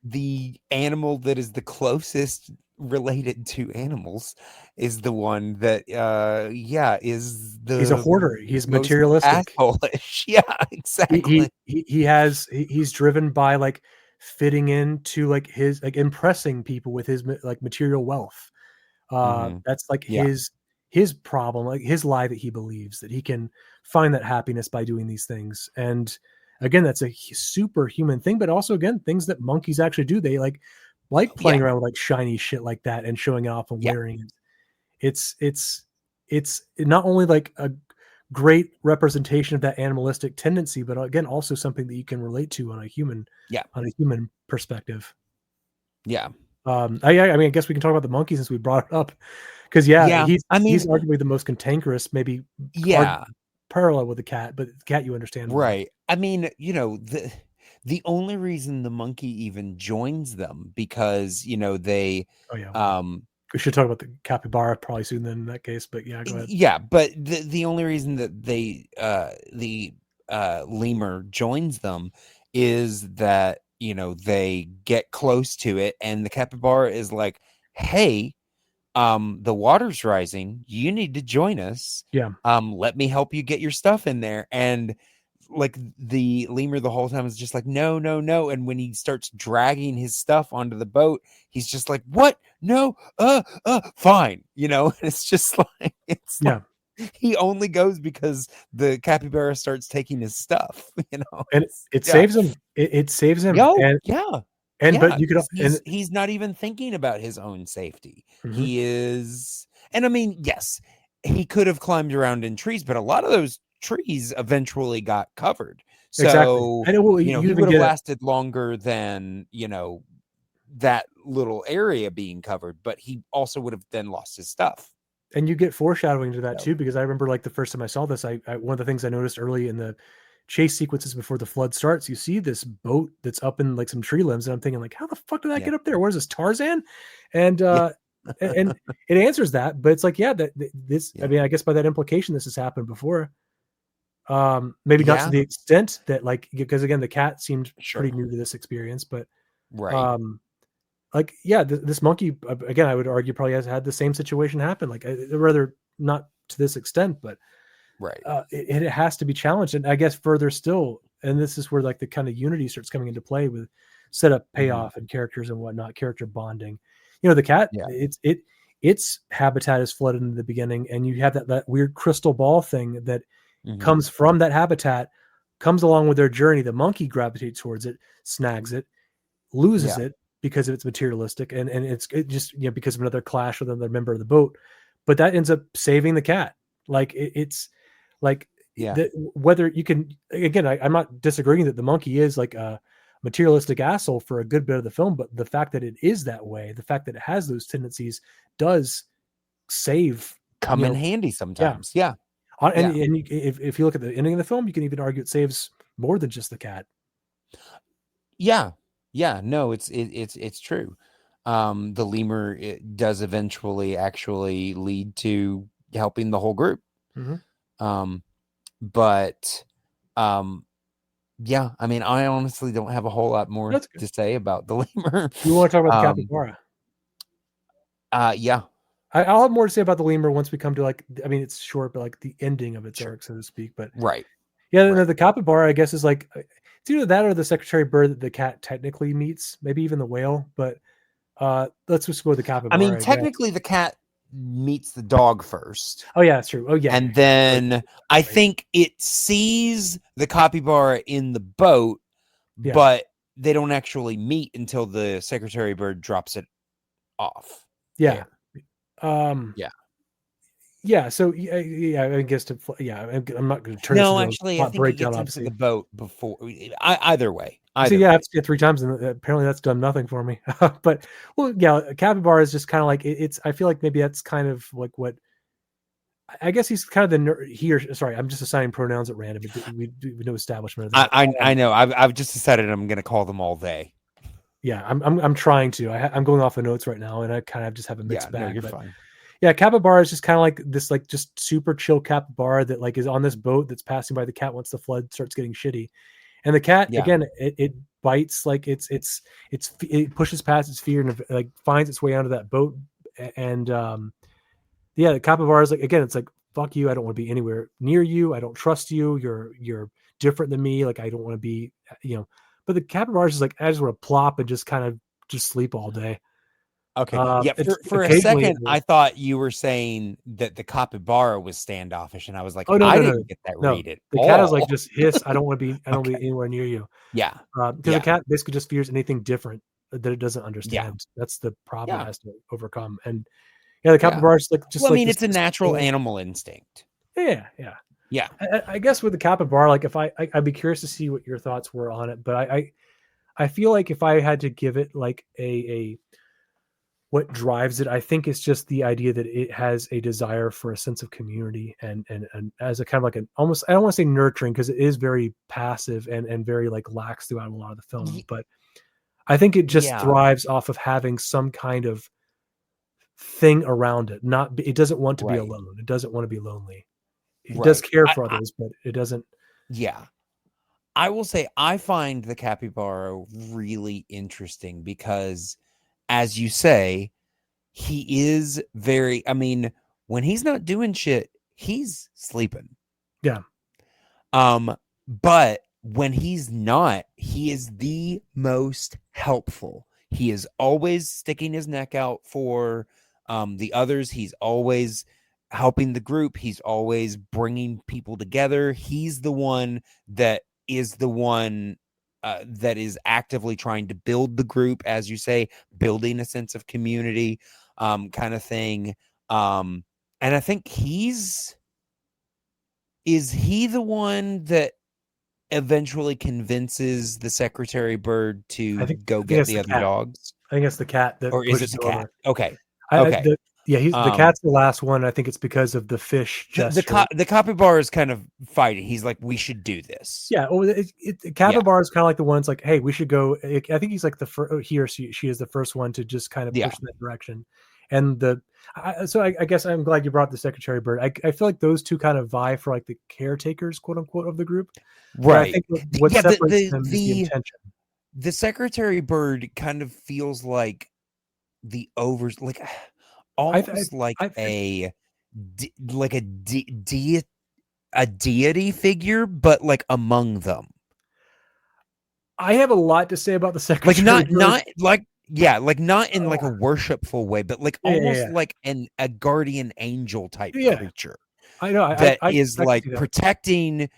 the animal that is the closest related to animals is the one that he's a hoarder. He's materialistic. Yeah, exactly. He's driven by like fitting into like his like impressing people with his like material wealth. That's like his problem, like his lie that he believes that he can find that happiness by doing these things. And again, that's a superhuman thing, but also again, things that monkeys actually do. They like playing around with like shiny shit like that and showing off and wearing it. It's not only like a great representation of that animalistic tendency, but again, also something that you can relate to on a human perspective. Yeah. I mean, I guess we can talk about the monkey since we brought it up, because he's arguably the most cantankerous, maybe parallel with the cat, but the cat you understand, right? I mean, the only reason the monkey even joins them because they we should talk about the capybara probably soon then in that case, but go ahead. Yeah, but the only reason that the lemur joins them is that they get close to it and the capybara is like, hey, the water's rising, you need to join us. Let me help you get your stuff in there. And like the lemur the whole time is just like, no. And when he starts dragging his stuff onto the boat, he's just like, what? No, fine. And it's just like, like, he only goes because the capybara starts taking his stuff, and it saves him. It saves him. But you could, he's not even thinking about his own safety. Mm-hmm. He is, and I mean, yes, he could have climbed around in trees, but a lot of those trees eventually got covered. So I know, he would have lasted longer than that little area being covered, but he also would have then lost his stuff. And you get foreshadowing to that too, because I remember like the first time I saw this, I one of the things I noticed early in the chase sequences before the flood starts, you see this boat that's up in like some tree limbs, and I'm thinking like, how the fuck did that get up there? Where's this, Tarzan? And and it answers that, but it's like, this. I mean, I guess by that implication, this has happened before. Maybe not to the extent that, like, because again, the cat seemed pretty new to this experience, but this monkey, again, I would argue probably has had the same situation happen. Like, rather not to this extent, but it has to be challenged. And I guess further still, and this is where like the kind of unity starts coming into play with setup, payoff, and characters and whatnot, character bonding. The cat, its habitat is flooded in the beginning, and you have that weird crystal ball thing that comes from that habitat, comes along with their journey. The monkey gravitates towards it, snags it, loses it because it's materialistic, and it just because of another clash with another member of the boat. But that ends up saving the cat. Like it's like whether you can, again, I'm not disagreeing that the monkey is like a materialistic asshole for a good bit of the film, but the fact that it is that way, the fact that it has those tendencies, does come in handy sometimes. And if you look at the ending of the film, you can even argue it saves more than just the cat. No, it's true. The lemur, it does eventually actually lead to helping the whole group. But I mean, I honestly don't have a whole lot more to say about the lemur. You want to talk about the capybara? I'll have more to say about the lemur once we come to, like, I mean, it's short, but like the ending of its arc, so to speak. But the capybara, I guess, is like, it's either that or the secretary bird that the cat technically meets, maybe even the whale. But let's just go with the capybara. I mean, technically, the cat meets the dog first. Oh yeah, that's true. Oh yeah, and then I think it sees the capybara in the boat, but they don't actually meet until the secretary bird drops it off. So I guess I'm not going to turn. No, actually, I think he gets into the boat before. Either way. So I have to get 3 times, and apparently that's done nothing for me. But capybara is just kind of like it's. I feel like maybe that's kind of like what. I guess he's kind of I'm just assigning pronouns at random. We no establishment of that. I know. I've just decided I'm going to call them all they. Yeah, I'm trying to. I'm going off the notes right now, and I kind of just have a mixed bag. No, you're fine. Yeah, capybara is just kind of like this, like just super chill capybara that like is on this boat that's passing by the cat once the flood starts getting shitty, and the cat again it bites, like it pushes past its fear and like finds its way onto that boat, and the capybara is like, again, it's like, fuck you, I don't want to be anywhere near you, I don't trust you, you're different than me, like I don't want to be, but the capybara is just like, I just want to plop and just kind of just sleep all day. Okay. Yeah. For a Occasionally, second, I thought you were saying that the capybara was standoffish, and I was like, oh no, I no, no, didn't get that no. read at The cat is like all. just hiss. I don't want to be. I don't want to Okay. be anywhere near you. Yeah. Because the cat basically just fears anything different that it doesn't understand. Yeah. That's the problem Yeah. it has to overcome. And yeah, the Yeah. capybara is like just Well, I like mean, this. it's a natural animal instinct. Yeah, yeah. Yeah. I guess with the capybara, like if I'd be curious to see what your thoughts were on it, but I feel like if I had to give it like a what drives it, I think it's just the idea that it has a desire for a sense of community and as a kind of like an almost, I don't want to say nurturing because it is very passive and very like lax throughout a lot of the film, but I think it just thrives off of having some kind of thing around it. It doesn't want to be alone. It doesn't want to be lonely. It does care for others, but it doesn't. Yeah. I will say I find the capybara really interesting because, as you say, he is very, I mean, when he's not doing shit, he's sleeping. Yeah. But when he's not, he is the most helpful. He is always sticking his neck out for the others. He's always helping the group. He's always bringing people together. He's the one that is that is actively trying to build the group, as you say, building a sense of community, kind of thing. And I think is he the one that eventually convinces the secretary bird to go get the other dogs? I think it's the cat that, or is it the cat? Okay. He's the cat's the last one. I think it's because of the fish gesture. The capybara is kind of fighting. He's like, we should do this. Yeah. Well, capybara is kind of like the one's like, hey, we should go. I think he's like the first. He or she is the first one to just kind of push in that direction. And I guess I'm glad you brought the secretary bird. I feel like those two kind of vie for like the caretakers, quote unquote, of the group. Right. I think what separates them is the intention. The secretary bird kind of feels like almost like a deity figure, but like among them. I have a lot to say about the secretary. Not in like a worshipful way, but like almost like a guardian angel type creature. I know that is like protecting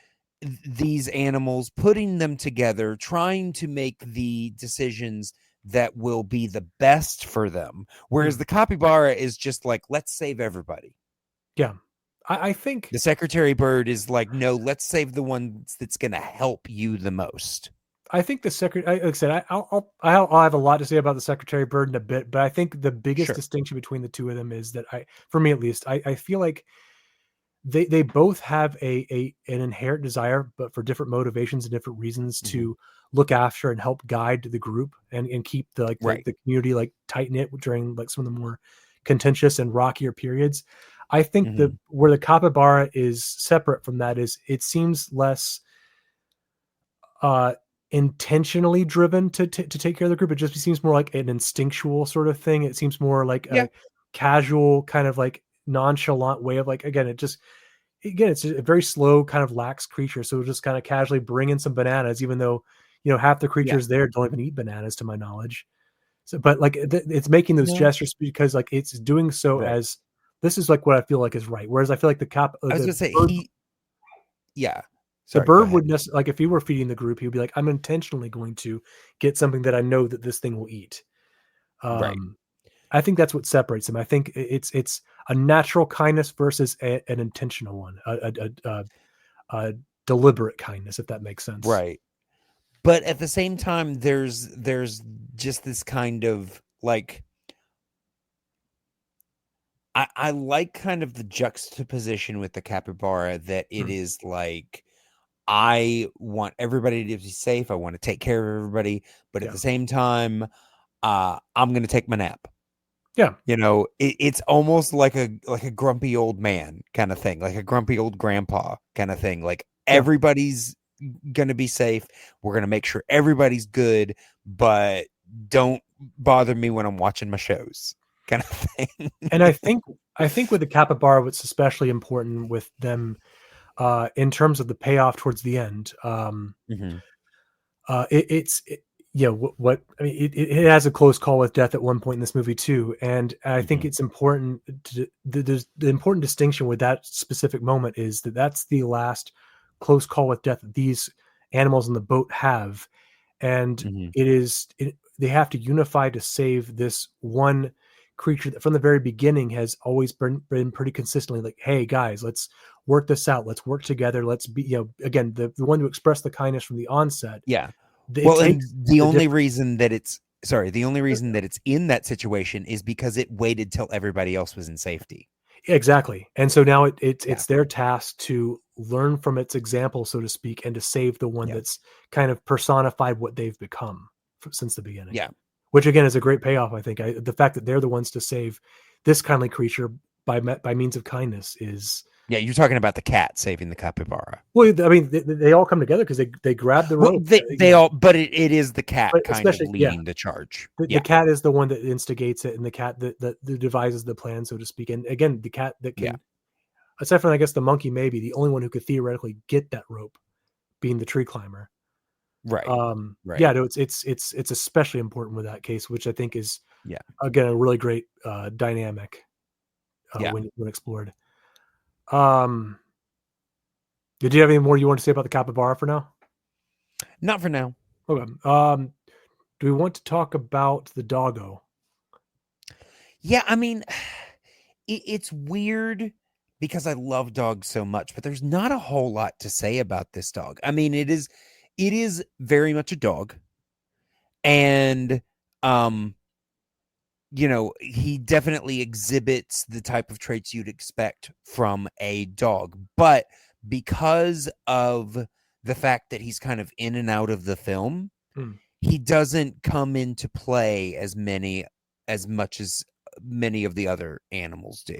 these animals, putting them together, trying to make the decisions that will be the best for them. Whereas the capybara is just like, let's save everybody. Yeah. I think the secretary bird is like, no, let's save the ones that's going to help you the most. I think the secretary, like I said, I'll have a lot to say about the secretary bird in a bit, but I think the biggest distinction between the two of them is that for me at least, I feel like they both have an inherent desire, but for different motivations and different reasons to look after and help guide the group and keep the community like tight knit during like some of the more contentious and rockier periods. I think where the capybara is separate from that is it seems less intentionally driven to take care of the group. It just seems more like an instinctual sort of thing. It seems more like a casual kind of like nonchalant way of like, it's a very slow kind of lax creature. So just kind of casually bring in some bananas, even though, half the creatures there don't even eat bananas to my knowledge. So, but like it's making those gestures because like it's doing so as this is like what I feel like is right. Whereas I feel like the bird would necessarily, like if he were feeding the group, he would be like, I'm intentionally going to get something that I know that this thing will eat. I think that's what separates them. I think it's a natural kindness versus an intentional one, a deliberate kindness, if that makes sense. Right. But at the same time, there's just this kind of like, I like kind of the juxtaposition with the capybara that it is like, I want everybody to be safe. I want to take care of everybody. But at the same time, I'm going to take my nap. Yeah. It's almost like a grumpy old man kind of thing, like a grumpy old grandpa kind of thing. Like everybody's going to be safe. We're going to make sure everybody's good, but don't bother me when I'm watching my shows kind of thing. And I think with the capybara, what's especially important with them in terms of the payoff towards the end, what I mean, it has a close call with death at one point in this movie too, and I think it's important to the important distinction with that specific moment is that that's the last close call with death that these animals in the boat have, and they have to unify to save this one creature that from the very beginning has always been pretty consistently like, hey guys, let's work this out, let's work together, let's be, again, the one to express the kindness from the onset. And the only reason that it's in that situation is because it waited till everybody else was in safety. Exactly. And so now it's their task to learn from its example, so to speak, and to save the one that's kind of personified what they've become since the beginning. Yeah. Which again is a great payoff, I think. The fact that they're the ones to save this kindly creature by means of kindness is... Yeah, you're talking about the cat saving the capybara. Well, I mean, they all come together because they grab the rope. But it is the cat kind of leading the charge. The cat is the one that instigates it, and the cat that devises the plan, so to speak. And again, the cat that can, aside from I guess the monkey, maybe the only one who could theoretically get that rope, being the tree climber. Right. Right. Yeah. No, it's especially important with that case, which I think is again a really great dynamic when explored. Did you have any more you want to say about the capybara for now? Not for now. Okay. Do we want to talk about the doggo? Yeah, I mean, it's weird because I love dogs so much, but there's not a whole lot to say about this dog. I mean, it is very much a dog, and he definitely exhibits the type of traits you'd expect from a dog, but because of the fact that he's kind of in and out of the film, he doesn't come into play as much as many of the other animals do.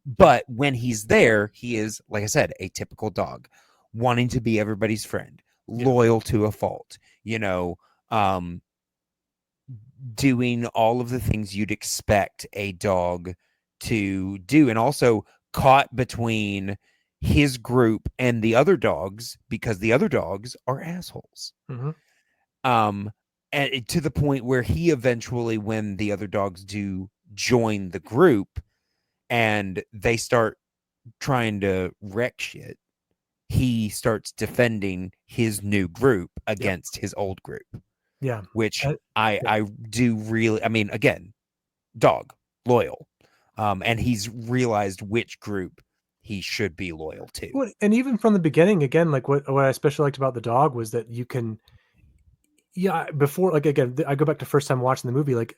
But when he's there, he is, like I said, a typical dog, wanting to be everybody's friend, loyal to a fault, doing all of the things you'd expect a dog to do, and also caught between his group and the other dogs because the other dogs are assholes. And to the point where he eventually, when the other dogs do join the group and they start trying to wreck shit, he starts defending his new group against his old group. Yeah. Which I do really, I mean, again, dog, loyal. And he's realized which group he should be loyal to. Well, and even from the beginning, again, like what I especially liked about the dog was that you can, before, like, again, I go back to first time watching the movie, like,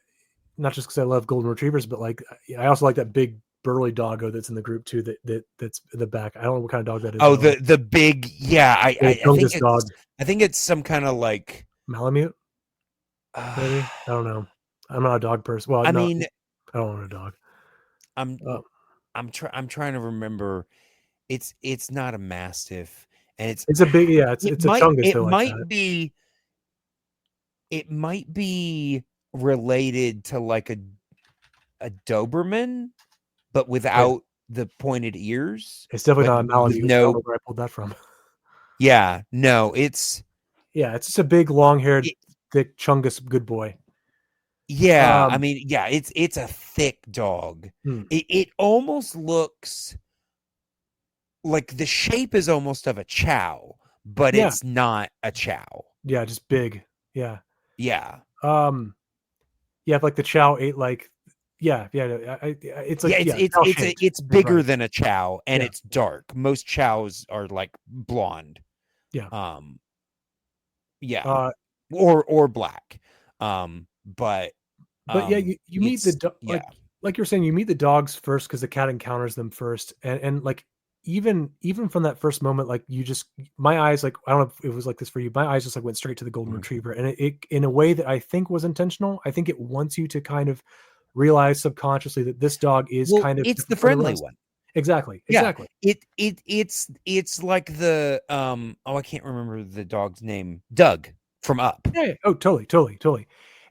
not just because I love golden retrievers, but like, I also like that big burly doggo that's in the group too, that's in the back. I don't know what kind of dog that is. Oh, the big, I think it's some kind of like Malamute. Maybe, I don't know. I'm not a dog person. Well, I don't want a dog. I'm trying to remember. It's not a Mastiff, and it's a big it's a Chungus. It might be related to like a Doberman, but without the pointed ears. It's definitely not a Malamute. No, where I pulled that from. Yeah, no, it's just a big long-haired, thick Chungus good boy. Yeah, I mean, it's a thick dog. It almost looks like the shape is almost of a chow, but it's not a chow. Yeah, just big. Yeah. If like the chow ate like it's like it's bigger than a chow, and it's dark. Most chows are like blonde. Or black. You meet the like you're saying, you meet the dogs first because the cat encounters them first, and like even from that first moment, like my eyes, like, I don't know if it was like this for you, my eyes just like went straight to the golden retriever, and it in a way that I think was intentional. I think it wants you to kind of realize subconsciously that this dog is it's the friendly one. Exactly. It's like the I can't remember the dog's name. Doug from Up. Yeah. Oh, totally.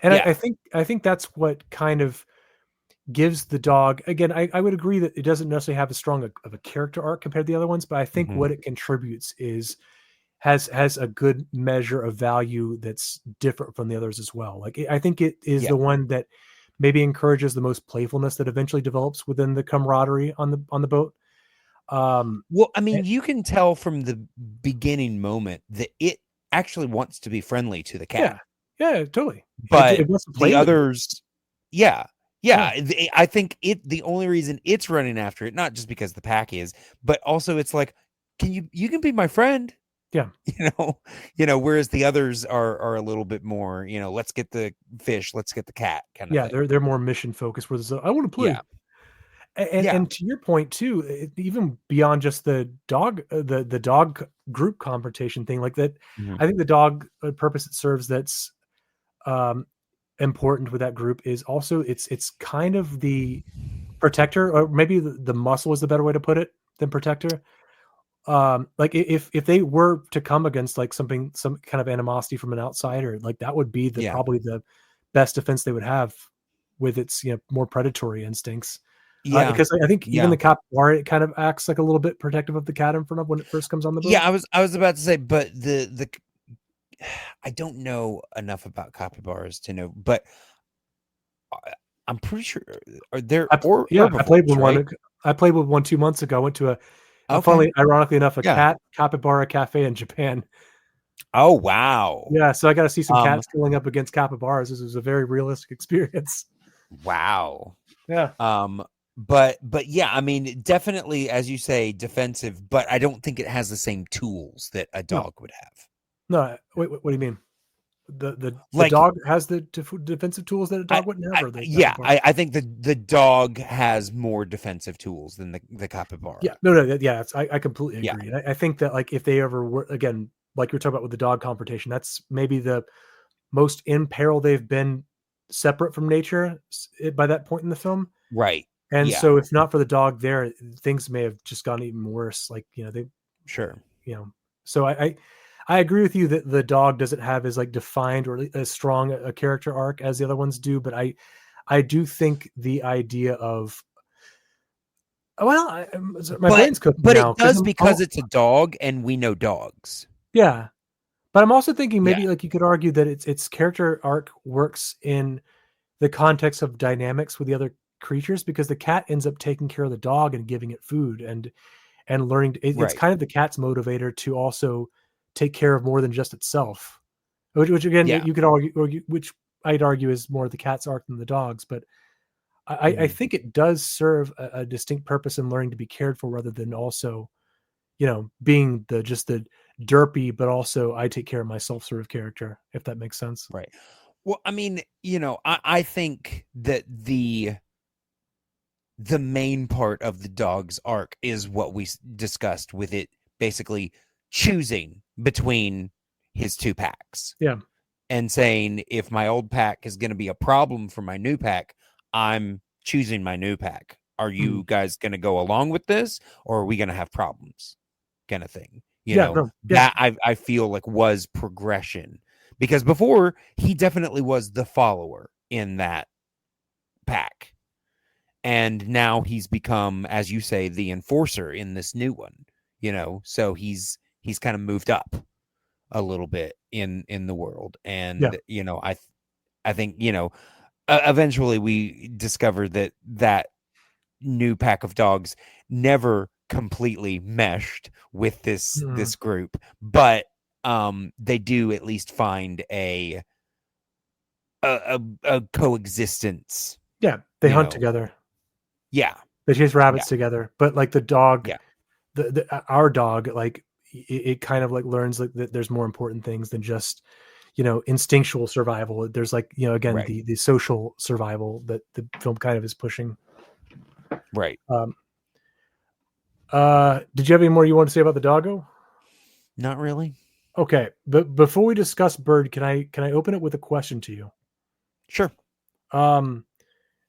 And I think that's what kind of gives the dog, again, I would agree that it doesn't necessarily have as strong of a character arc compared to the other ones, but I think what it contributes is has a good measure of value that's different from the others as well. Like I think it is the one that maybe encourages the most playfulness that eventually develops within the camaraderie on the boat. Well, I mean, you can tell from the beginning moment that it actually wants to be friendly to the cat. Yeah, totally. But it wants to play the with others, I think the only reason it's running after it, not just because the pack is, but also it's like, you can be my friend. Yeah. Whereas the others are a little bit more, let's get the fish, let's get the cat kind of thing. They're more mission focused, where I want to play. Yeah. And to your point too, even beyond just the dog, the dog group confrontation thing like that, I think the dog purpose it serves that's important with that group is also it's kind of the protector, or maybe the muscle is the better way to put it than protector. Like if they were to come against like some kind of animosity from an outsider, like that would be probably the best defense they would have with its more predatory instincts. Because I think even the capybara, it kind of acts like a little bit protective of the cat in front of when it first comes on the boat. Yeah, I was about to say, but the I don't know enough about capybaras to know, but I'm pretty sure are there. I played with one. I played with one 2 months ago. I went to funnily, ironically enough, cat capybara cafe in Japan. Oh wow! Yeah, so I got to see some cats going up against capybaras. This was a very realistic experience. Wow. Yeah. But yeah, I mean, definitely, as you say, defensive, but I don't think it has the same tools that a dog would have. No, wait, what do you mean? The dog has the defensive tools that a dog wouldn't have? I think the dog has more defensive tools than the capybara. Yeah, no, I completely agree. Yeah. I think that like if they ever were, again, like you're talking about with the dog confrontation, that's maybe the most in peril they've been separate from nature by that point in the film. Right. And so if not for the dog there, things may have just gone even worse. Like, so I agree with you that the dog doesn't have as like defined or as strong a character arc as the other ones do. But I do think the idea of, my brain's cooking now. But it does because it's a dog and we know dogs. Yeah. But I'm also thinking maybe like you could argue that its character arc works in the context of dynamics with the other creatures, because the cat ends up taking care of the dog and giving it food and learning it's kind of the cat's motivator to also take care of more than just itself, which again you could argue, which I'd argue is more the cat's arc than the dog's, but I think it does serve a distinct purpose in learning to be cared for, rather than also being the derpy but also I take care of myself sort of character, if that makes sense. Right. Well, I mean, I think that the main part of the dog's arc is what we discussed, with it basically choosing between his two packs. Yeah. And saying, if my old pack is going to be a problem for my new pack, I'm choosing my new pack. Are you guys going to go along with this, or are we going to have problems? Kind of thing. That I feel like was progression, because before he definitely was the follower in that pack. And now he's become, as you say, the enforcer in this new one, so he's kind of moved up a little bit in the world. And, I think, eventually we discovered that new pack of dogs never completely meshed with this group, but they do at least find a coexistence. Yeah. They hunt together. Yeah. They chase rabbits together, but like the dog, our dog, like it kind of like learns like that there's more important things than just, instinctual survival. There's like, again, the social survival that the film kind of is pushing. Right. Did you have any more you want to say about the doggo? Not really. Okay. But before we discuss Bird, can I open it with a question to you? Sure. And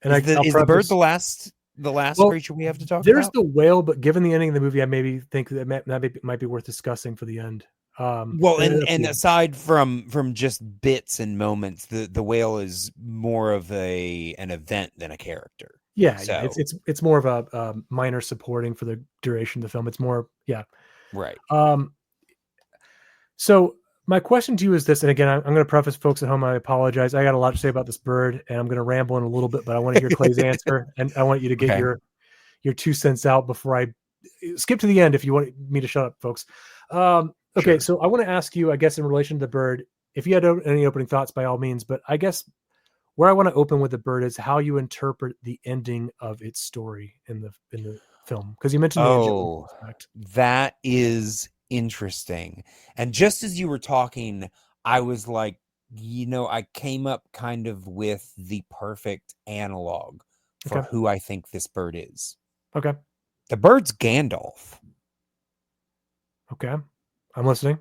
is the bird the last creature we have to talk about? There's the whale, but given the ending of the movie, I maybe think that might be worth discussing for the end. And aside from just bits and moments, the whale is more of an event than a character. Yeah, it's more of a minor supporting for the duration of the film. It's more, right. So my question to you is this, and again, I'm going to preface folks at home. I apologize. I got a lot to say about this bird, and I'm going to ramble in a little bit, but I want to hear Clay's answer, and I want you to get your 2 cents out before I skip to the end. If you want me to shut up, folks. Okay, sure. So I want to ask you, I guess, in relation to the bird, if you had any opening thoughts, by all means. But I guess where I want to open with the bird is how you interpret the ending of its story in the film, because you mentioned the angelic aspect. That is interesting. And just as you were talking, I was like, I came up kind of with the perfect analog for who I think this bird is. Okay. The bird's Gandalf. Okay. I'm listening.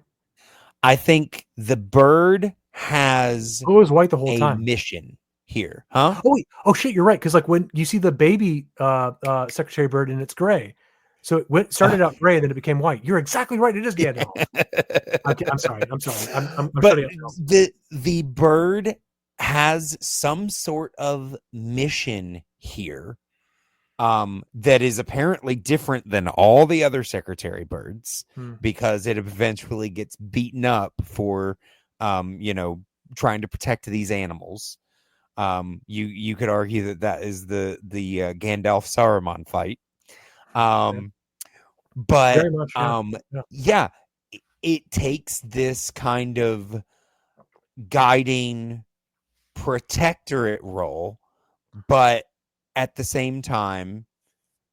I think the bird has it was white the whole time. Mission here, huh? Oh, wait. Oh shit, you're right. Because like when you see the baby secretary bird and it's gray, so it started out gray and then it became white. You're exactly right. It is Gandalf. I'm sorry. But the bird has some sort of mission here that is apparently different than all the other secretary birds because it eventually gets beaten up for trying to protect these animals. You could argue that is the Gandalf Saruman fight. But very much, yeah, it takes this kind of guiding protectorate role, but at the same time,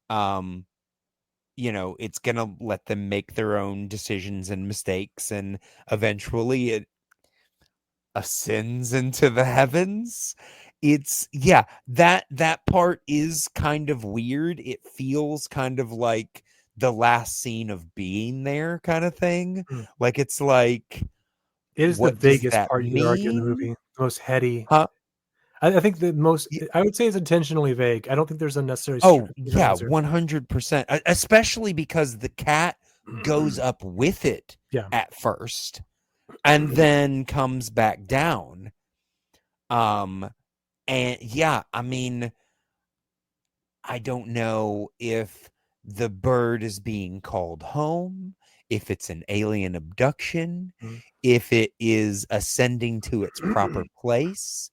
it's gonna let them make their own decisions and mistakes, and eventually it ascends into the heavens. It's that part is kind of weird. It feels kind of like the last scene of Being There kind of thing. Like it's like it is the vaguest part you could argue in the movie, the most heady. I think the most, I would say, is intentionally vague. I don't think there's a necessary. 100%, especially because the cat goes up with it at first and then comes back down. And I mean, I don't know if the bird is being called home, if it's an alien abduction, if it is ascending to its proper place,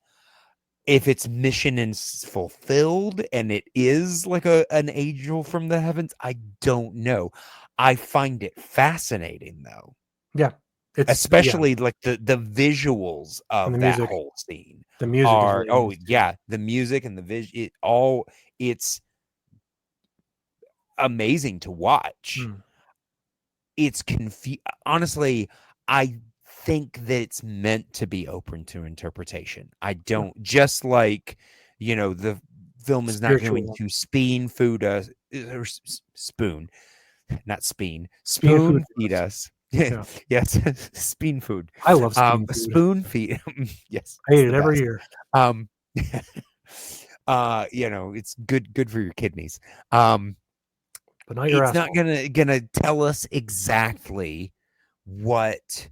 if its mission is fulfilled and it is like an angel from the heavens. I don't know. I find it fascinating though. Yeah. Especially like the visuals of that whole scene. The music are the music and the it's amazing to watch. It's honestly, I think that it's meant to be open to interpretation. I don't the film is not going to spoon feed us. Yeah. Yes, spoon food. I love spoon food. Spoon feed. Yes, I eat it every year. It's good for your kidneys. But not your asshole. Not gonna tell us exactly what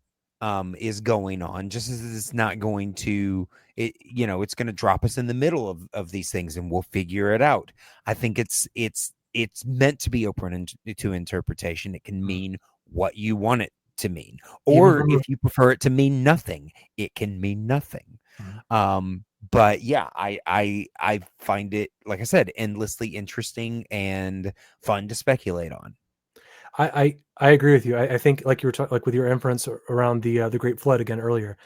is going on, just as it's not going to it's going to drop us in the middle of these things and we'll figure it out. I think it's meant to be open to interpretation. It can mean what you want it to mean, or if you prefer it to mean nothing, it can mean nothing. But yeah, I find it, like I said, endlessly interesting and fun to speculate on. I agree with you. I think, like you were talking, like with your inference around the Great Flood again earlier,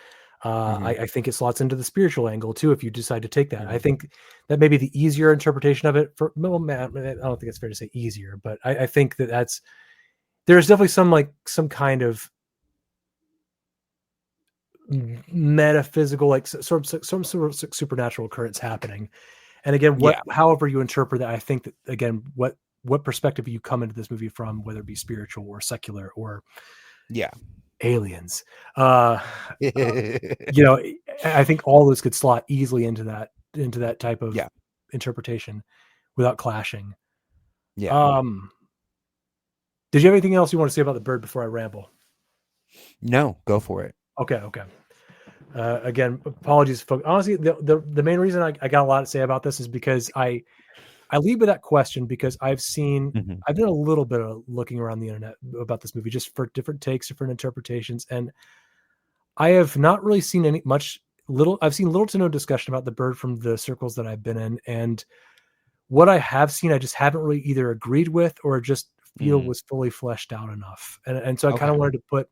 I think it slots into the spiritual angle too. If you decide to take that, I think that may be the easier interpretation of it. I don't think it's fair to say easier, but I think there's definitely some kind of metaphysical, like some sort of supernatural occurrence happening. And again, however you interpret that, I think that again, what perspective you come into this movie from, whether it be spiritual or secular or aliens, I think all those could slot easily into that type of interpretation without clashing. Did you have anything else you want to say about the bird before I ramble? No, go for it. Okay. Again, apologies, folks. Honestly, the main reason I got a lot to say about this is because I I lead with that question because I've Mhm. done a little bit of looking around the internet about this movie just for different takes, different interpretations, and I have not really seen I've seen little to no discussion about the bird from the circles that I've been in, and what I have seen, I just haven't really either agreed with or just feel Mm. was fully fleshed out enough. And so I kind Okay. of wanted to put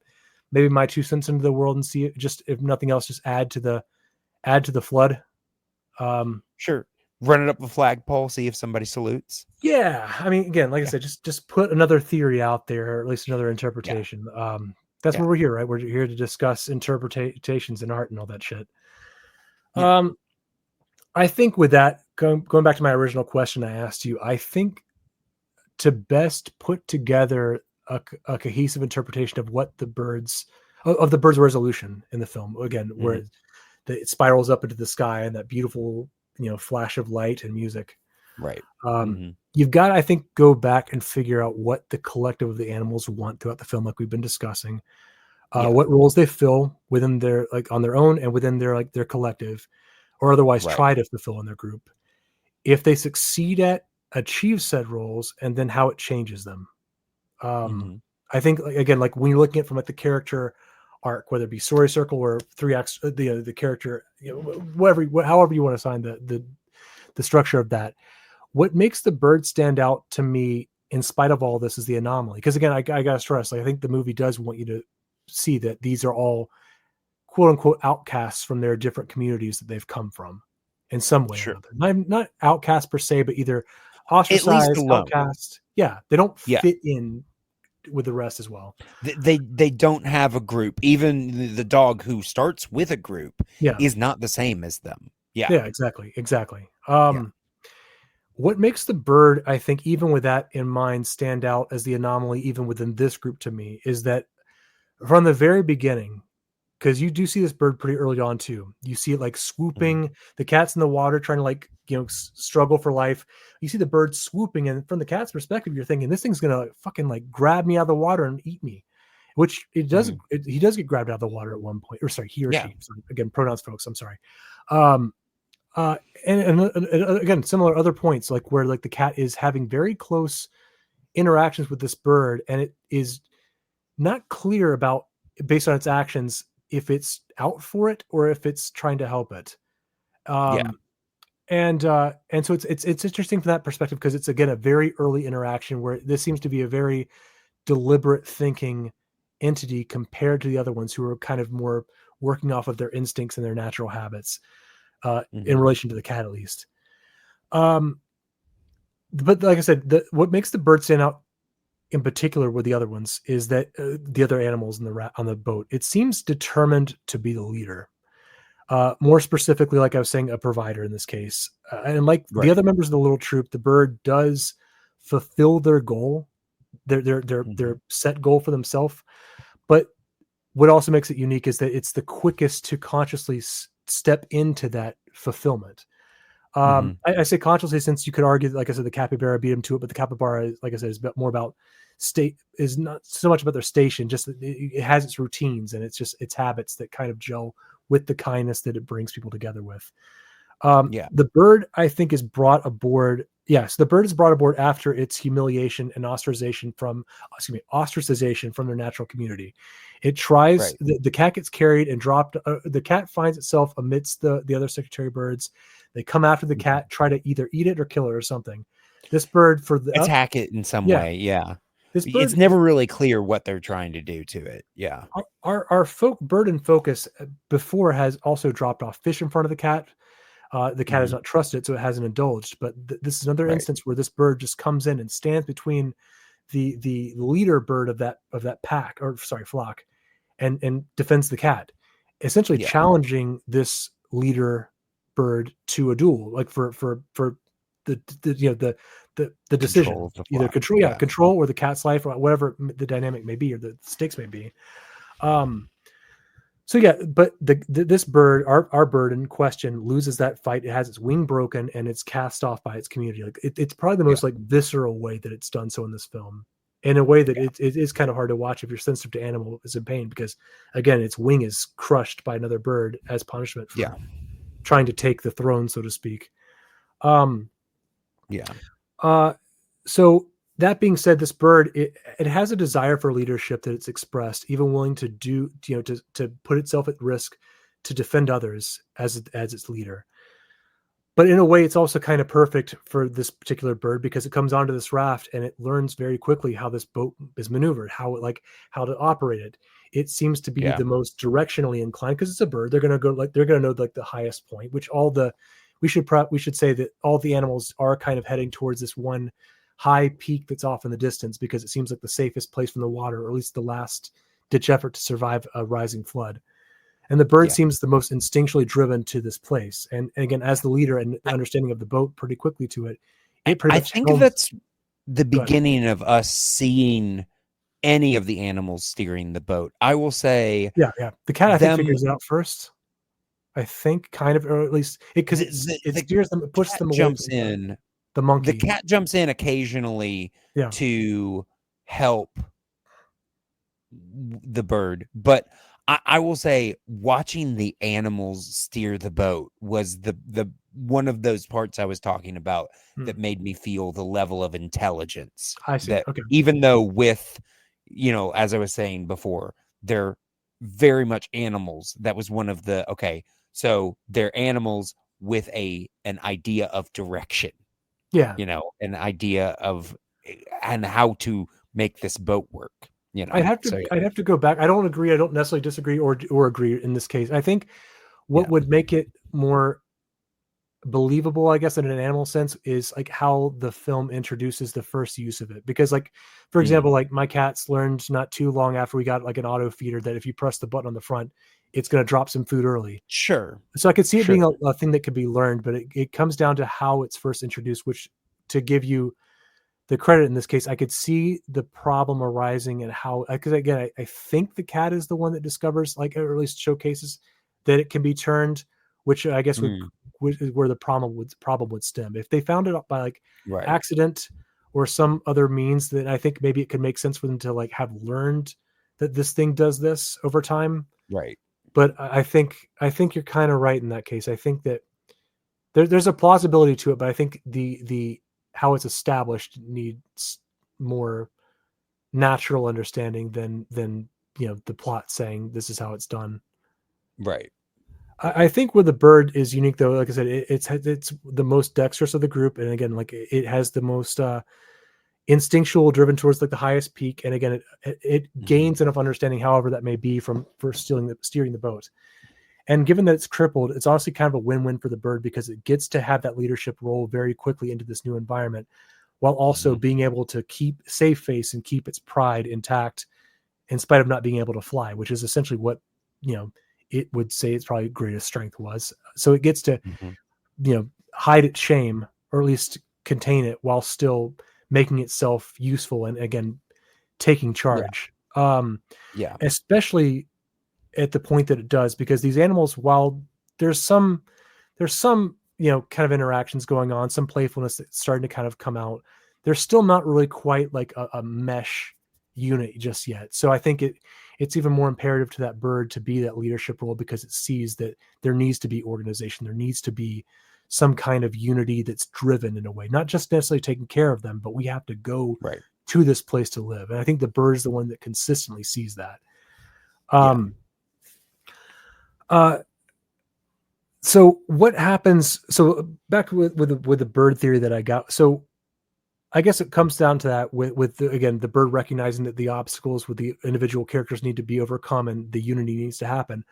maybe my 2 cents into the world and see it, just if nothing else, just add to the flood. Sure. Run it up a flagpole, see if somebody salutes. Yeah, I mean, again, like I Yeah. said, just put another theory out there, or at least another Yeah. interpretation. That's Yeah. what we're here, right? We're here to discuss interpretations in art and all that shit. Yeah. I think with that, going back to my original question I asked you, I think to best put together a cohesive interpretation of what the bird's resolution in the film, again, where it spirals up into the sky and that beautiful, flash of light and music. Right. You've got to, I think, go back and figure out what the collective of the animals want throughout the film, like we've been discussing, Yeah. what roles they fill within their, like, on their own and within their, like, their collective, or otherwise Right. try to fulfill in their group. If they succeed at achieve said roles, and then how it changes them. I think, again, like when you're looking at from like the character arc, whether it be story circle or 3 acts, the character, however you want to assign the structure of that. What makes the bird stand out to me, in spite of all this, is the anomaly. Because again, I gotta stress, like, I think the movie does want you to see that these are all quote unquote outcasts from their different communities that they've come from in some way Sure. or another. Not outcasts per se, but either At least ostracized, alone. outcast. Yeah, they don't Yeah. fit in with the rest as well. They don't have a group. Even the dog who starts with a group is not the same as them. Yeah. Yeah, exactly. What makes the bird, I think, even with that in mind, stand out as the anomaly even within this group to me is that from the very beginning, because you do see this bird pretty early on too. You see it like swooping, the cat's in the water trying to, like, struggle for life. You see the bird swooping, and from the cat's perspective, you're thinking this thing's gonna fucking like grab me out of the water and eat me, which it doesn't. He does get grabbed out of the water at one point, or sorry, he or she. Sorry, again, pronouns, folks. I'm sorry. And again, similar other points, like where like the cat is having very close interactions with this bird, and it is not clear about, based on its actions, if it's out for it or if it's trying to help it. And so it's interesting from that perspective, because it's, again, a very early interaction where this seems to be a very deliberate thinking entity compared to the other ones who are kind of more working off of their instincts and their natural habits, in relation to the cat, at least. But like I said, what makes the bird stand out in particular with the other ones is that the other animals on the boat, it seems determined to be the leader. More specifically, like I was saying, a provider in this case. And like the other members of the little troop, the bird does fulfill their goal, their set goal for themselves. But what also makes it unique is that it's the quickest to consciously step into that fulfillment. I say consciously, since you could argue, like I said, the capybara beat him to it, but the capybara, like I said, is more about is not so much about their station, just it has its routines and it's just its habits that kind of gel with the kindness that it brings people together with. The bird, I think, is brought aboard. Yes, the bird is brought aboard after its humiliation and ostracization from their natural community. It tries, the cat gets carried and dropped. The cat finds itself amidst the other secretary birds. They come after the cat, try to either eat it or kill it or something. This bird, attack it in some way. Yeah. This bird, it's never really clear what they're trying to do to it. Yeah. Our bird in focus before has also dropped off fish in front of the cat. The cat has not trusted, so it hasn't indulged. But this is another instance where this bird just comes in and stands between the leader bird of that pack, or sorry, flock, and defends the cat, essentially challenging this leader bird to a duel, like for the decision, either control or the cat's life, or whatever the dynamic may be, or the stakes may be. So but this bird, our bird in question, loses that fight. It has its wing broken and it's cast off by its community. Like it's probably the most like visceral way that it's done so in this film, in a way that it is kind of hard to watch if you're sensitive to animal is in pain, because again, its wing is crushed by another bird as punishment for trying to take the throne, so to speak. Yeah. So that being said, this bird, it has a desire for leadership that it's expressed, even willing to do, to put itself at risk to defend others as its leader. But in a way, it's also kind of perfect for this particular bird because it comes onto this raft and it learns very quickly how this boat is maneuvered, how to operate it. It seems to be the most directionally inclined because it's a bird. They're going to know like the highest point, which we should say that all the animals are kind of heading towards this one high peak that's off in the distance because it seems like the safest place from the water, or at least the last ditch effort to survive a rising flood. And the bird seems the most instinctually driven to this place. And again, as the leader and the understanding of the boat pretty quickly to it, I think that's the beginning of us seeing any of the animals steering the boat. I will say, yeah. The cat, I think, figures it out first. I think, kind of, or at least because it steers them, it pushes them away. Jumps in. The monkey. The cat jumps in occasionally to help the bird, but I will say watching the animals steer the boat was the one of those parts I was talking about that made me feel the level of intelligence. I see. That okay. Even though with, as I was saying before, they're very much animals. That was one of the, so they're animals with an idea of direction. Yeah. An idea of and how to make this boat work. I'd have to go back. I don't agree. I don't necessarily disagree or agree in this case. I think what would make it more believable, I guess, in an animal sense, is like how the film introduces the first use of it. Because, like, for example, like my cats learned not too long after we got like an auto feeder that if you press the button on the front, it's going to drop some food early. Sure. So I could see it being a thing that could be learned, but it comes down to how it's first introduced, which, to give you the credit in this case, I could see the problem arising and how, because again, I think the cat is the one that discovers, like, or at least showcases that it can be turned, which I guess is where the problem would stem. If they found it by like accident or some other means, then I think maybe it could make sense for them to like have learned that this thing does this over time. Right. But I think you're kind of right in that case. I think that there's a plausibility to it, but I think the how it's established needs more natural understanding than the plot saying this is how it's done. Right. I think where the bird is unique, though, like I said, it's the most dexterous of the group, and again, like it has the most instinctual, driven towards like the highest peak, and again, it gains enough understanding, however that may be, for steering the boat. And given that it's crippled, it's honestly kind of a win-win for the bird because it gets to have that leadership role very quickly into this new environment, while also being able to save face and keep its pride intact in spite of not being able to fly, which is essentially what it would say its probably greatest strength was. So it gets to hide its shame, or at least contain it, while still making itself useful and again taking charge. Especially at the point that it does, because these animals, while there's some kind of interactions going on, some playfulness that's starting to kind of come out, they're still not really quite like a mesh unit just yet. So I think it's even more imperative to that bird to be that leadership role, because it sees that there needs to be organization, there needs to be some kind of unity that's driven in a way, not just necessarily taking care of them, but we have to go to this place to live. And I think the bird is the one that consistently sees that. So what happens? So back with the bird theory that I got. So I guess it comes down to that with the bird recognizing that the obstacles with the individual characters need to be overcome and the unity needs to happen.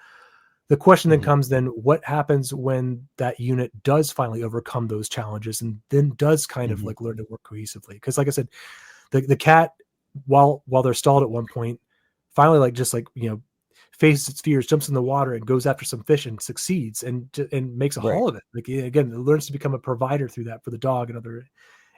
The question then comes, what happens when that unit does finally overcome those challenges and then does kind of like learn to work cohesively? Because like I said, the cat, while they're stalled at one point, finally faces its fears, jumps in the water and goes after some fish and succeeds and makes a haul of it. Like, again, it learns to become a provider through that for the dog and other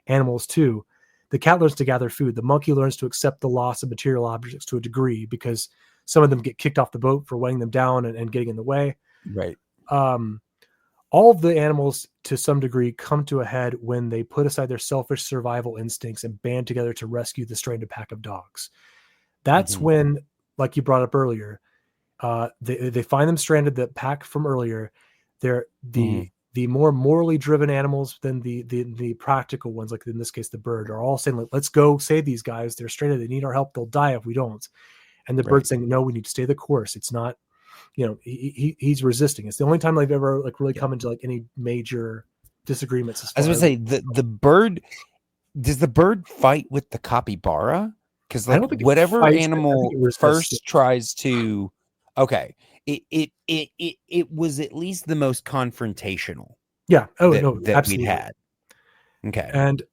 animals too. The cat learns to gather food. The monkey learns to accept the loss of material objects to a degree, because some of them get kicked off the boat for weighing them down and getting in the way. Right. All of the animals to some degree come to a head when they put aside their selfish survival instincts and band together to rescue the stranded pack of dogs. That's when, like you brought up earlier, they find them stranded, the pack from earlier. The the more morally driven animals than the practical ones, like in this case the bird, are all saying, like, let's go save these guys, they're stranded, they need our help, they'll die if we don't. And the bird's saying, no, we need to stay the course. It's not, he's resisting. It's the only time I've ever like really come into like any major disagreements. I was going to say, the bird, does the bird fight with the capybara? Because like whatever animal first tries to, it was at least the most confrontational. Yeah. That absolutely. we'd had. Okay. And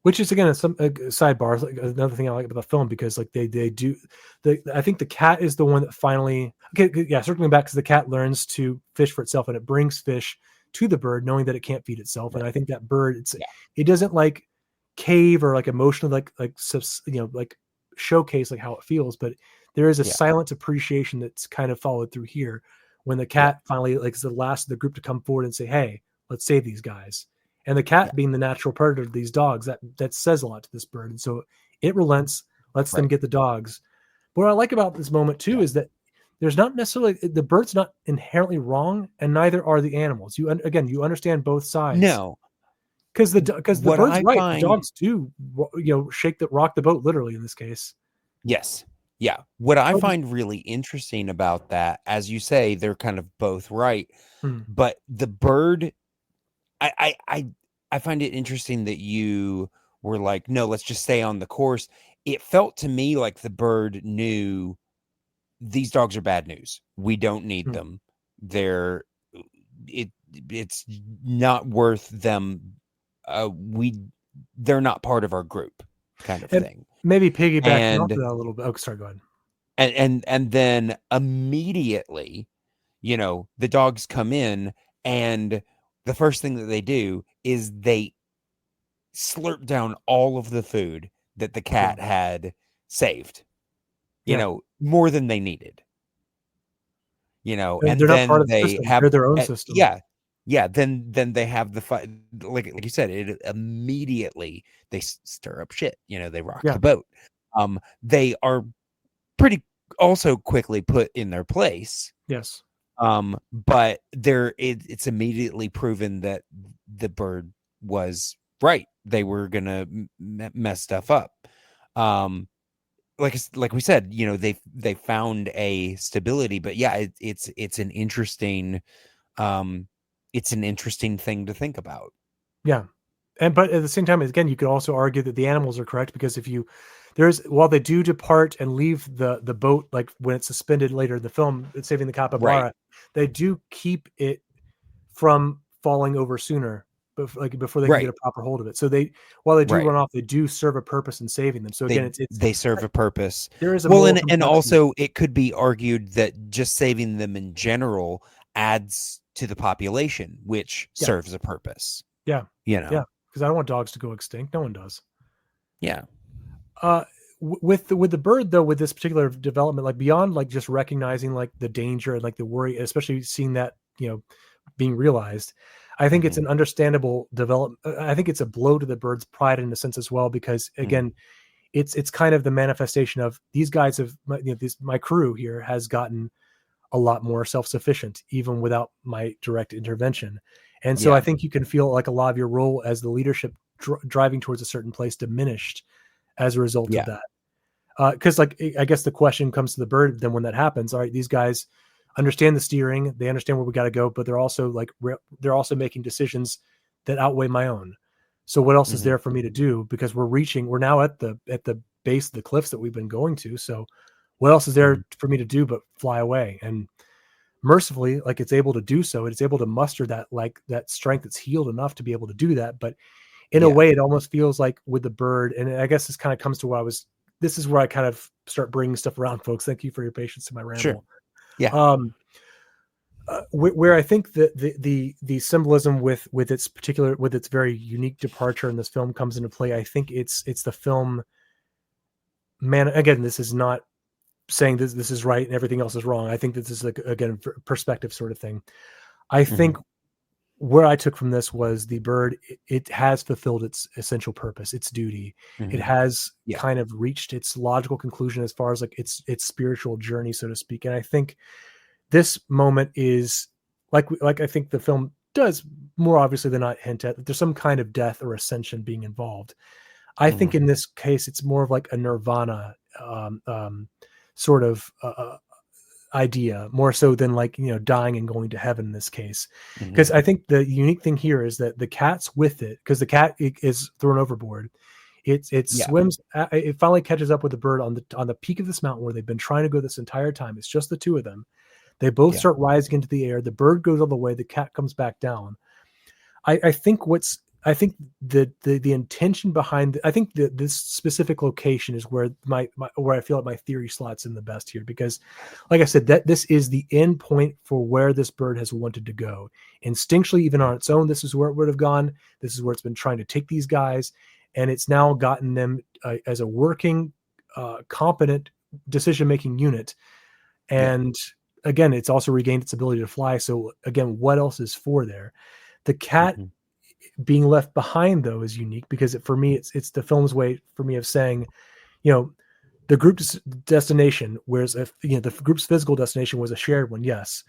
which is again a sidebar, like another thing I like about the film, because like they do, I think the cat is the one that finally, circling back, because the cat learns to fish for itself, and it brings fish to the bird, knowing that it can't feed itself. Right. And I think that bird, it doesn't like cave or like emotionally like showcase like how it feels, but there is a silent appreciation that's kind of followed through here when the cat finally like is the last of the group to come forward and say, hey, let's save these guys. And the cat being the natural predator of these dogs, that says a lot to this bird. And so it relents, lets them get the dogs. But what I like about this moment too is that there's not necessarily, the bird's not inherently wrong, and neither are the animals. You understand both sides. No. Because the bird's right. The dogs do, rock the boat literally in this case. Yes. Yeah. What I find really interesting about that, as you say, they're kind of both right. But the bird, I find it interesting that you were like, no, let's just stay on the course. It felt to me like the bird knew these dogs are bad news. We don't need them. It's not worth them. They're not part of our group, kind of thing. Maybe piggybacking off that a little bit. Oh, sorry, go ahead. And then immediately, the dogs come in, and the first thing that they do is they slurp down all of the food that the cat had saved, more than they needed, and they're then not part of the they system. have they're their own system. Yeah. Then they have the fight, like you said, it immediately they stir up shit, they rock the boat. They are pretty also quickly put in their place. Yes. But it's immediately proven that the bird was right. They were gonna mess stuff up. Like we said, they found a stability, but it's an interesting thing to think about. Yeah. But at the same time, again, you could also argue that the animals are correct, because while they do depart and leave the boat, like when it's suspended later in the film, it's saving the capybara, they do keep it from falling over sooner, before they can get a proper hold of it. So while they do run off, they do serve a purpose in saving them. So again, they serve a purpose. There is and also it could be argued that just saving them in general adds to the population, which serves a purpose. Yeah. Because I don't want dogs to go extinct. No one does. Yeah. With the bird though, with this particular development, like beyond like just recognizing like the danger and like the worry, especially seeing that being realized, I think it's an understandable development. I think it's a blow to the bird's pride in a sense as well, because again, it's kind of the manifestation of these guys have my crew here has gotten a lot more self-sufficient even without my direct intervention. And so I think you can feel like a lot of your role as the leadership driving towards a certain place diminished as a result of that. Because I guess the question comes to the bird then when that happens. All right, these guys understand the steering, they understand where we got to go, but they're also making decisions that outweigh my own. So what else is there for me to do? Because we're now at the base of the cliffs that we've been going to. So what else is there for me to do but fly away? And mercifully, like it's able to do so. It's able to muster that strength. It's healed enough to be able to do that. But in a way, it almost feels like with the bird, and I guess this kind of comes to this is where I kind of start bringing stuff around, folks. Thank you for your patience in my ramble. Sure. Yeah. Where I think that the symbolism with its very unique departure in this film comes into play. I think it's the film. Man, again, this is not saying this is right and everything else is wrong. I think this is again perspective sort of thing. I think where I took from this was the bird. It has fulfilled its essential purpose, its duty. It has kind of reached its logical conclusion as far as like its spiritual journey, so to speak. And I think this moment is like I think the film does more obviously than not hint at that there's some kind of death or ascension being involved. I think in this case, it's more of like a nirvana sort of idea, more so than like, dying and going to heaven in this case. Because I think the unique thing here is that the cat's with it, because the cat is thrown overboard. It swims. It finally catches up with the bird on the peak of this mountain where they've been trying to go this entire time. It's just the two of them. They both start rising into the air. The bird goes all the way. The cat comes back down. I think the intention behind this specific location is where where I feel like my theory slots in the best here, because like I said, that this is the end point for where this bird has wanted to go instinctually, even on its own. This is where it would have gone. This is where it's been trying to take these guys, and it's now gotten them as a working, competent decision-making unit. And again, it's also regained its ability to fly. So again, what else is for there? The cat being left behind, though, is unique because for me, it's the film's way for me of saying, the group's destination, whereas the group's physical destination was a shared one, yes.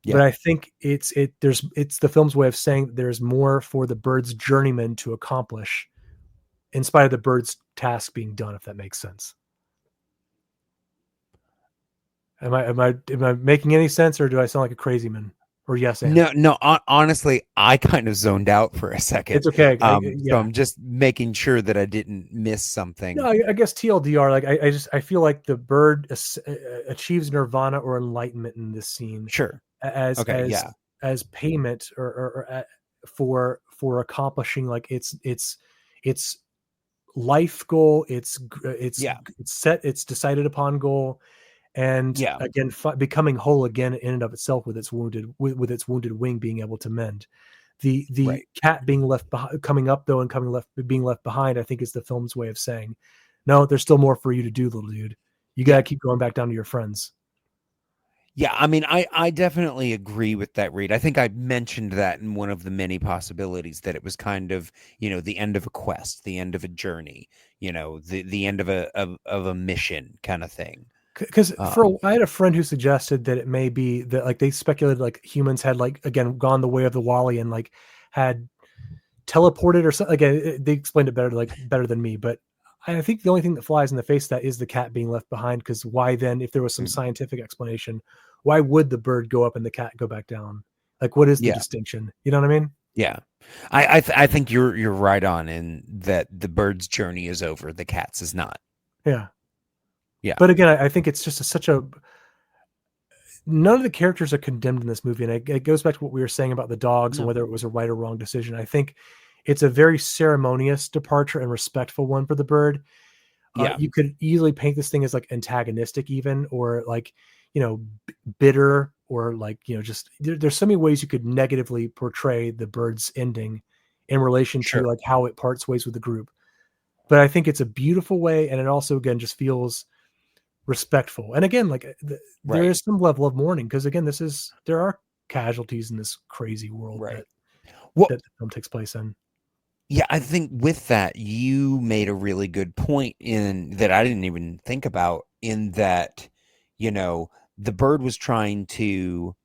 But I think it's the film's way of saying there's more for the bird's journeyman to accomplish, in spite of the bird's task being done, if that makes sense. Am I making any sense, or do I sound like a crazy man? Or yes, no. Honestly, I kind of zoned out for a second. It's okay. So I'm just making sure that I didn't miss something. No, I guess TLDR. Like I feel like the bird achieves nirvana or enlightenment in this scene. Sure. As payment or for accomplishing like its life goal. It's set. It's decided upon goal. And again, becoming whole again in and of itself with its wounded wing being able to mend. The cat being left behind, coming up though, and being left behind, I think is the film's way of saying, no, there's still more for you to do, little dude. You got to keep going back down to your friends. Yeah, I mean, I definitely agree with that, Reed. I think I mentioned that in one of the many possibilities, that it was kind of, the end of a quest, the end of a journey, the end of a mission kind of thing. Because I had a friend who suggested that it may be that like they speculated like humans had like again gone the way of the Wally and like had teleported or something. Again, they explained it better than me, but I think the only thing that flies in the face of that is the cat being left behind. Because why then, if there was some scientific explanation, why would the bird go up and the cat go back down? Like, what is the distinction? You know what I mean? Yeah, I think you're right on in that the bird's journey is over, the cat's is not. Yeah. Yeah. But again, I think it's just none of the characters are condemned in this movie. And it goes back to what we were saying about the dogs and whether it was a right or wrong decision. I think it's a very ceremonious departure and respectful one for the bird. You could easily paint this thing as like antagonistic even, or like, bitter, or like, just there's so many ways you could negatively portray the bird's ending in relation to like how it parts ways with the group. But I think it's a beautiful way. And it also, again, just feels respectful. And again, like there is some level of mourning, because again, there are casualties in this crazy world that the film takes place in. Yeah, I think with that, you made a really good point in that I didn't even think about, in that, the bird was trying to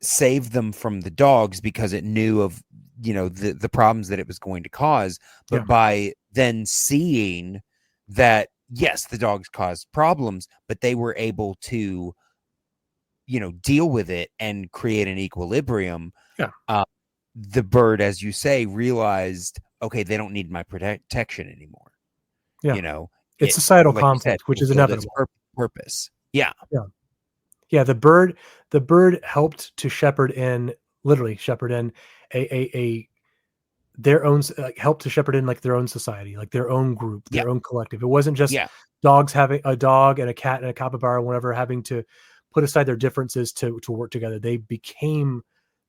save them from the dogs because it knew of, the problems that it was going to cause. But by then seeing that, yes, the dogs caused problems, but they were able to, deal with it and create an equilibrium. Yeah. The bird, as you say, realized, okay, they don't need my protection anymore. Yeah. It's societal conflict, which is inevitable. Purpose. Yeah. Yeah. Yeah. The bird helped to shepherd in their own, help to shepherd in like their own society, like their own group, their own collective. It wasn't just dogs having a dog and a cat and a capybara, or whatever, having to put aside their differences to work together. They became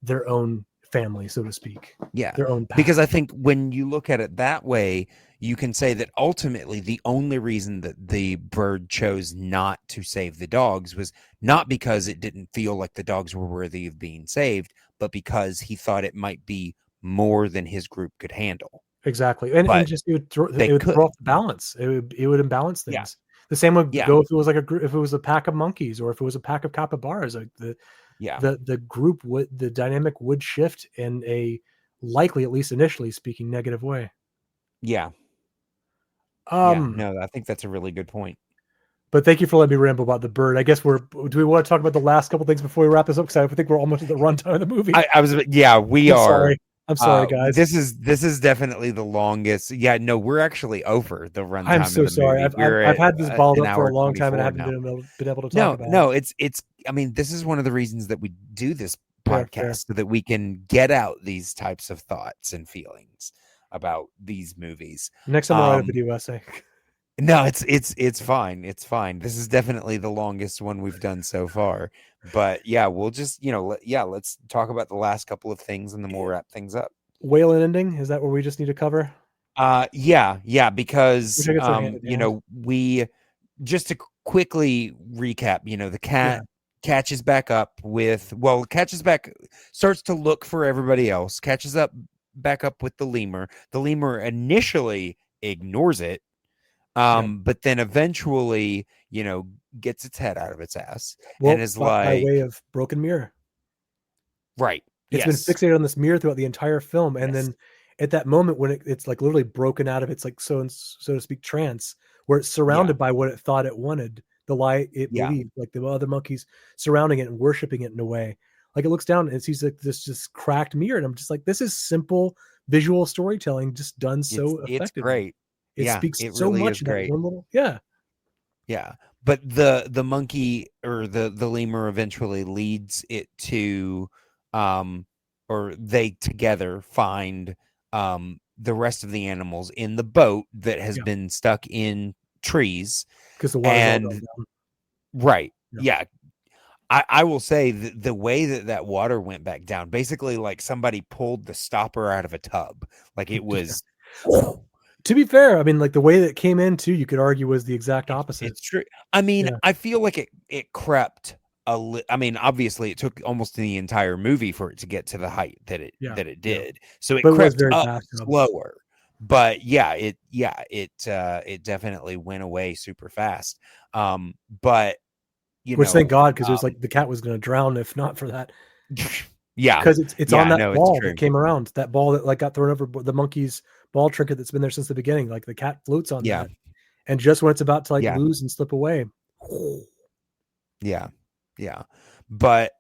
their own family, so to speak. Yeah. Their own path. Because I think when you look at it that way, you can say that ultimately the only reason that the bird chose not to save the dogs was not because it didn't feel like the dogs were worthy of being saved, but because he thought it might be more than his group could handle. Exactly. And just it would throw off the balance. It would imbalance things. The same would go if it was like if it was a pack of monkeys, or if it was a pack of capybaras. Like Yeah. the group would, the dynamic would shift in a likely, at least initially speaking, negative way. Yeah. Um, No, I think that's a really good point. But thank you for letting me ramble about the bird. I guess do we want to talk about the last couple things before we wrap this up? Because I think we're almost at the runtime of the movie. We I'm are. Sorry. I'm sorry, guys. This is definitely the longest. Yeah, no, we're actually over the runtime. I'm so of the sorry. Movie. I've had this balled up for a long time and I haven't now. been able to talk about it. No, it's. I mean, this is one of the reasons that we do this podcast, so that we can get out these types of thoughts and feelings about these movies. Next time I'll write a video essay. No, it's fine. It's fine. This is definitely the longest one we've done so far. But yeah, we'll just, let's talk about the last couple of things and then we'll wrap things up. Whale ending, is that what we just need to cover? Yeah, because we just to quickly recap, the cat catches back up starts to look for everybody else, catches back up with the lemur. The lemur initially ignores it. But then eventually, gets its head out of its ass and is by way of broken mirror. Right. It's been fixated on this mirror throughout the entire film. And then at that moment when it's like literally broken out of its like so to speak trance, where it's surrounded by what it thought it wanted, the lie it believed, like the other monkeys surrounding it and worshiping it in a way. Like it looks down and it sees like this just cracked mirror. And I'm just like, this is simple visual storytelling just done so effectively. It's great. It speaks so really much. That one little, yeah. But the monkey or the lemur eventually leads it to, or they together find the rest of the animals in the boat that has been stuck in trees because the water's right. Yeah. I will say the way that water went back down, basically like somebody pulled the stopper out of a tub, like it was. To be fair, I mean, like the way that it came in too, you could argue was the exact opposite. It's true. I mean, I feel like it crept I mean, obviously it took almost the entire movie for it to get to the height that it did. So it crept up slower. But it definitely went away super fast. But which thank God, because it was like the cat was going to drown if not for that. Yeah, because it's on that ball that came around, that ball that like got thrown over the monkey's ball trinket that's been there since the beginning. Like the cat floats on that, and just when it's about to like lose and slip away. Yeah. But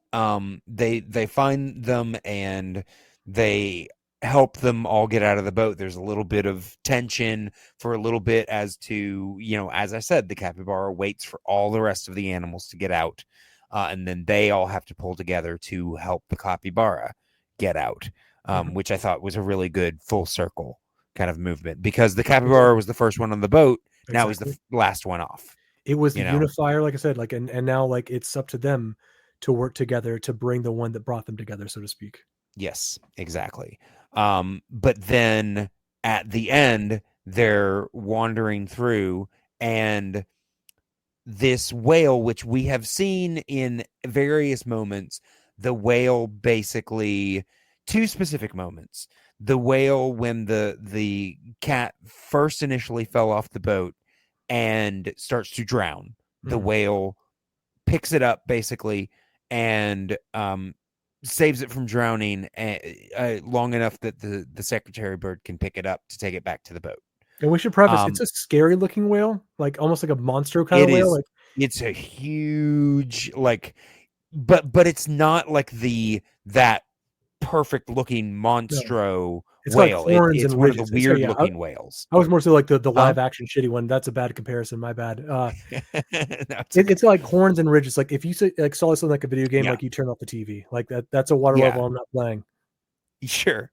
they find them and they help them all get out of the boat. There's a little bit of tension for a little bit as to, as I said, the capybara waits for all the rest of the animals to get out. And then they all have to pull together to help the capybara get out, which I thought was a really good full circle kind of movement, because the capybara was the first one on the boat. Exactly. Now he's the last one off. It was the unifier, like I said, like, and now like it's up to them to work together to bring the one that brought them together, so to speak. Yes, exactly. But then at the end, they're wandering through, and this whale, which we have seen in various moments, the whale basically, two specific moments. The whale when the cat first initially fell off the boat and starts to drown. The whale picks it up basically and saves it from drowning long enough that the secretary bird can pick it up to take it back to the boat. And we should preface, it's a scary looking whale, like almost like a monster kind of whale. Like it's a huge, like, but it's not like that perfect looking monstro whale. It's one of the weird looking whales. I was more so like the live action shitty one. That's a bad comparison. My bad. It's like horns and ridges. Like if you like saw something like a video game, like you turn off the TV, like that's a water level I'm not playing. Sure.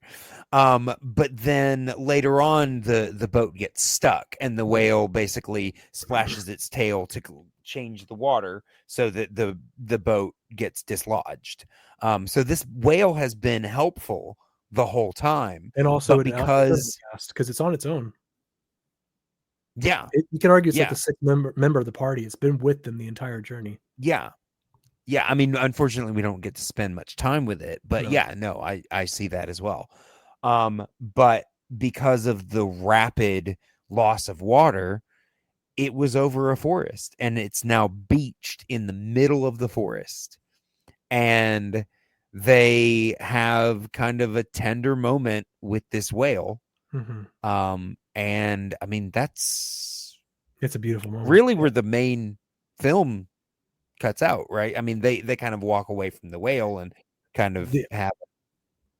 But then later on the boat gets stuck and the whale basically splashes its tail to change the water so that the boat gets dislodged. So this whale has been helpful the whole time, and also because it's on its own. Yeah, you can argue it's like the sixth member of the party. It's been with them the entire journey. Yeah. I mean, unfortunately, we don't get to spend much time with it, but I see that as well. But because of the rapid loss of water, it was over a forest, and it's now beached in the middle of the forest. and they have kind of a tender moment with this whale. And I mean, it's a beautiful moment. Really where the main film cuts out, right? I mean, they kind of walk away from the whale and kind of have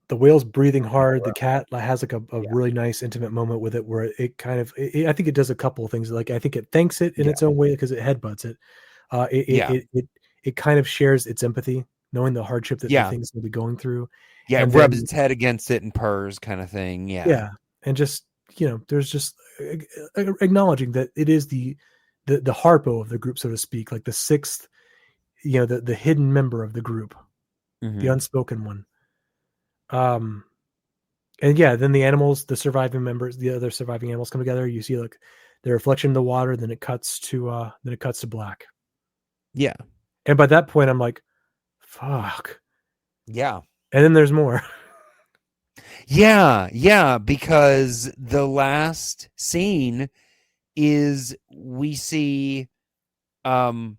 the whale's breathing hard. The cat has like a really nice intimate moment with it where it kind of, I think it does a couple of things. Like I think it thanks it in its own way because it headbutts it. It kind of shares its empathy, knowing the hardship that the thing's going to be going through. Yeah, and it rubs its head against it and purrs kind of thing. Yeah. Yeah. And just, there's just acknowledging that it is the Harpo of the group, so to speak, like the sixth, the hidden member of the group, the unspoken one. And then the animals, the surviving members, the other surviving animals come together. You see like the reflection in the water, then it cuts to black. Yeah. And by that point I'm like, fuck. Yeah. And then there's more. Yeah, because the last scene is we see water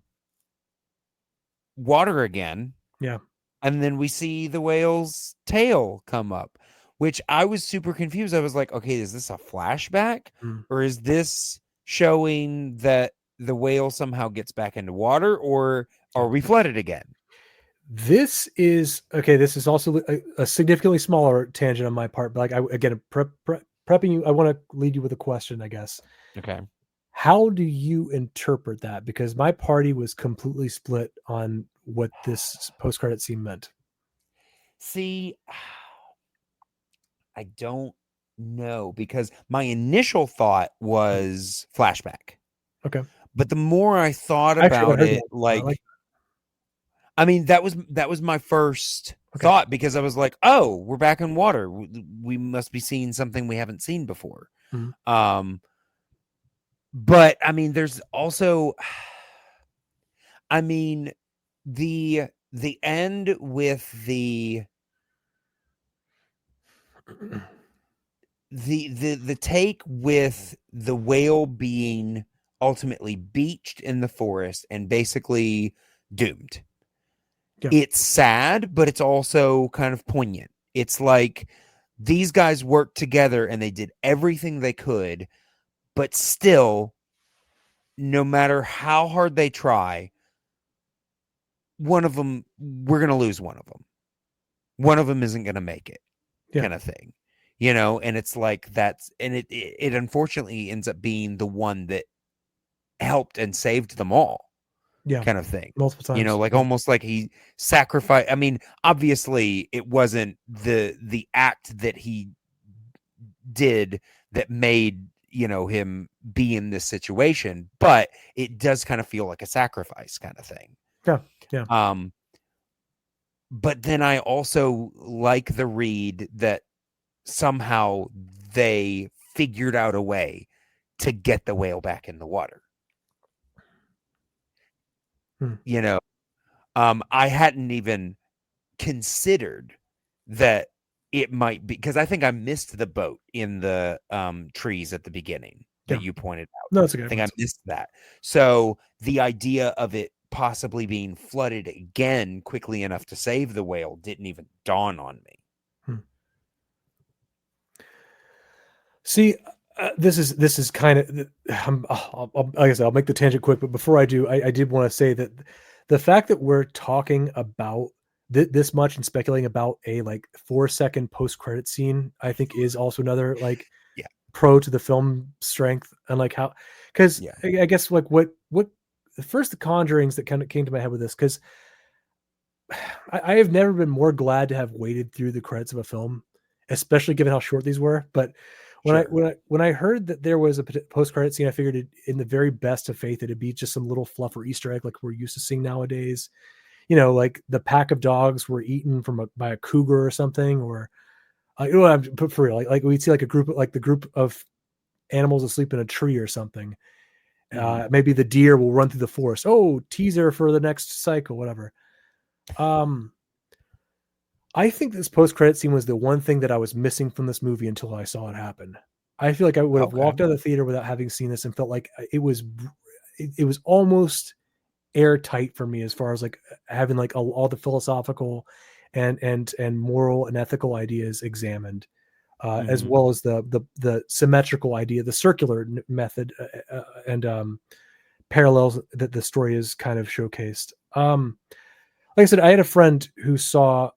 again. Yeah. And then we see the whale's tail come up, which I was super confused. I was like, okay, is this a flashback? Or is this showing that the whale somehow gets back into water, or are we flooded again? This is also a significantly smaller tangent on my part, but like again, prepping you, I want to lead you with a question, I guess. Okay. How do you interpret that? Because my party was completely split on what this post-credit scene meant. See, I don't know, because my initial thought was flashback. Okay. But the more I thought about it, I mean, that was my first thought, because I was like, oh, we're back in water. We must be seeing something we haven't seen before. But I mean, there's also, I mean, the end with the take with the whale being ultimately beached in the forest and basically doomed. Yeah. It's sad, but it's also kind of poignant. It's like these guys worked together and they did everything they could, but still, no matter how hard they try, one of them, we're going to lose one of them. One of them isn't going to make it, kind of thing. And it's like it unfortunately ends up being the one that helped and saved them all. Yeah, kind of thing. Multiple times. Like almost like he sacrificed. I mean, obviously it wasn't the act that he did that made, him be in this situation, but it does kind of feel like a sacrifice kind of thing. Yeah. But then I also like the read that somehow they figured out a way to get the whale back in the water. I hadn't even considered that it might be, because I think I missed the boat in the trees at the beginning that you pointed out. No, that's a good. I think I missed that. So the idea of it possibly being flooded again quickly enough to save the whale didn't even dawn on me. See, this is kind of, like I said, I'll make the tangent quick, but before I do, I did want to say that the fact that we're talking about this much and speculating about a 4-second post-credit scene, I think is also another pro to the film strength, and how, because I guess what first the conjurings that kind of came to my head with this, because I have never been more glad to have waited through the credits of a film, especially given how short these were. But when I heard that there was a post-credit scene, I figured it, in the very best of faith, it'd be just some little fluff or Easter egg like we're used to seeing nowadays. Like the pack of dogs were eaten by a cougar or something, or for real, like we'd see like a group, like the group of animals asleep in a tree or something. Maybe the deer will run through the forest. Oh, teaser for the next cycle, whatever. I think this post-credit scene was the one thing that I was missing from this movie until I saw it happen. I feel like I would have walked out of the theater without having seen this and felt like it was almost airtight for me as far as like having like all the philosophical and moral and ethical ideas examined, as well as the symmetrical idea, the circular method, and parallels that the story is kind of showcased. Like I said, I had a friend who saw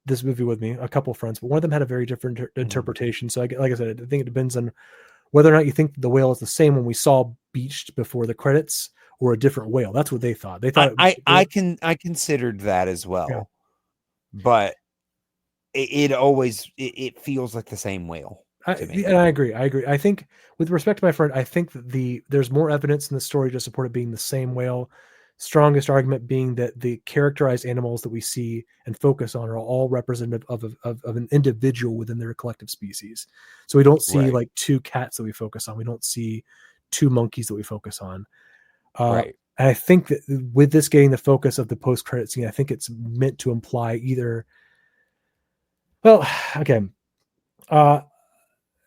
this movie with me, a couple of friends, but one of them had a very different interpretation. So, like I said, I think it depends on whether or not you think the whale is the same when we saw beached before the credits, or a different whale. That's what they thought. They thought I considered that as well, but it always feels like the same whale. And I agree. I think, with respect to my friend, I think that there's more evidence in the story to support it being the same whale. Strongest argument being that the characterized animals that we see and focus on are all representative of an individual within their collective species. So we don't see like two cats that we focus on. We don't see two monkeys that we focus on. And I think that with this getting the focus of the post-credit scene, I think it's meant to imply either. Well, okay. Sorry,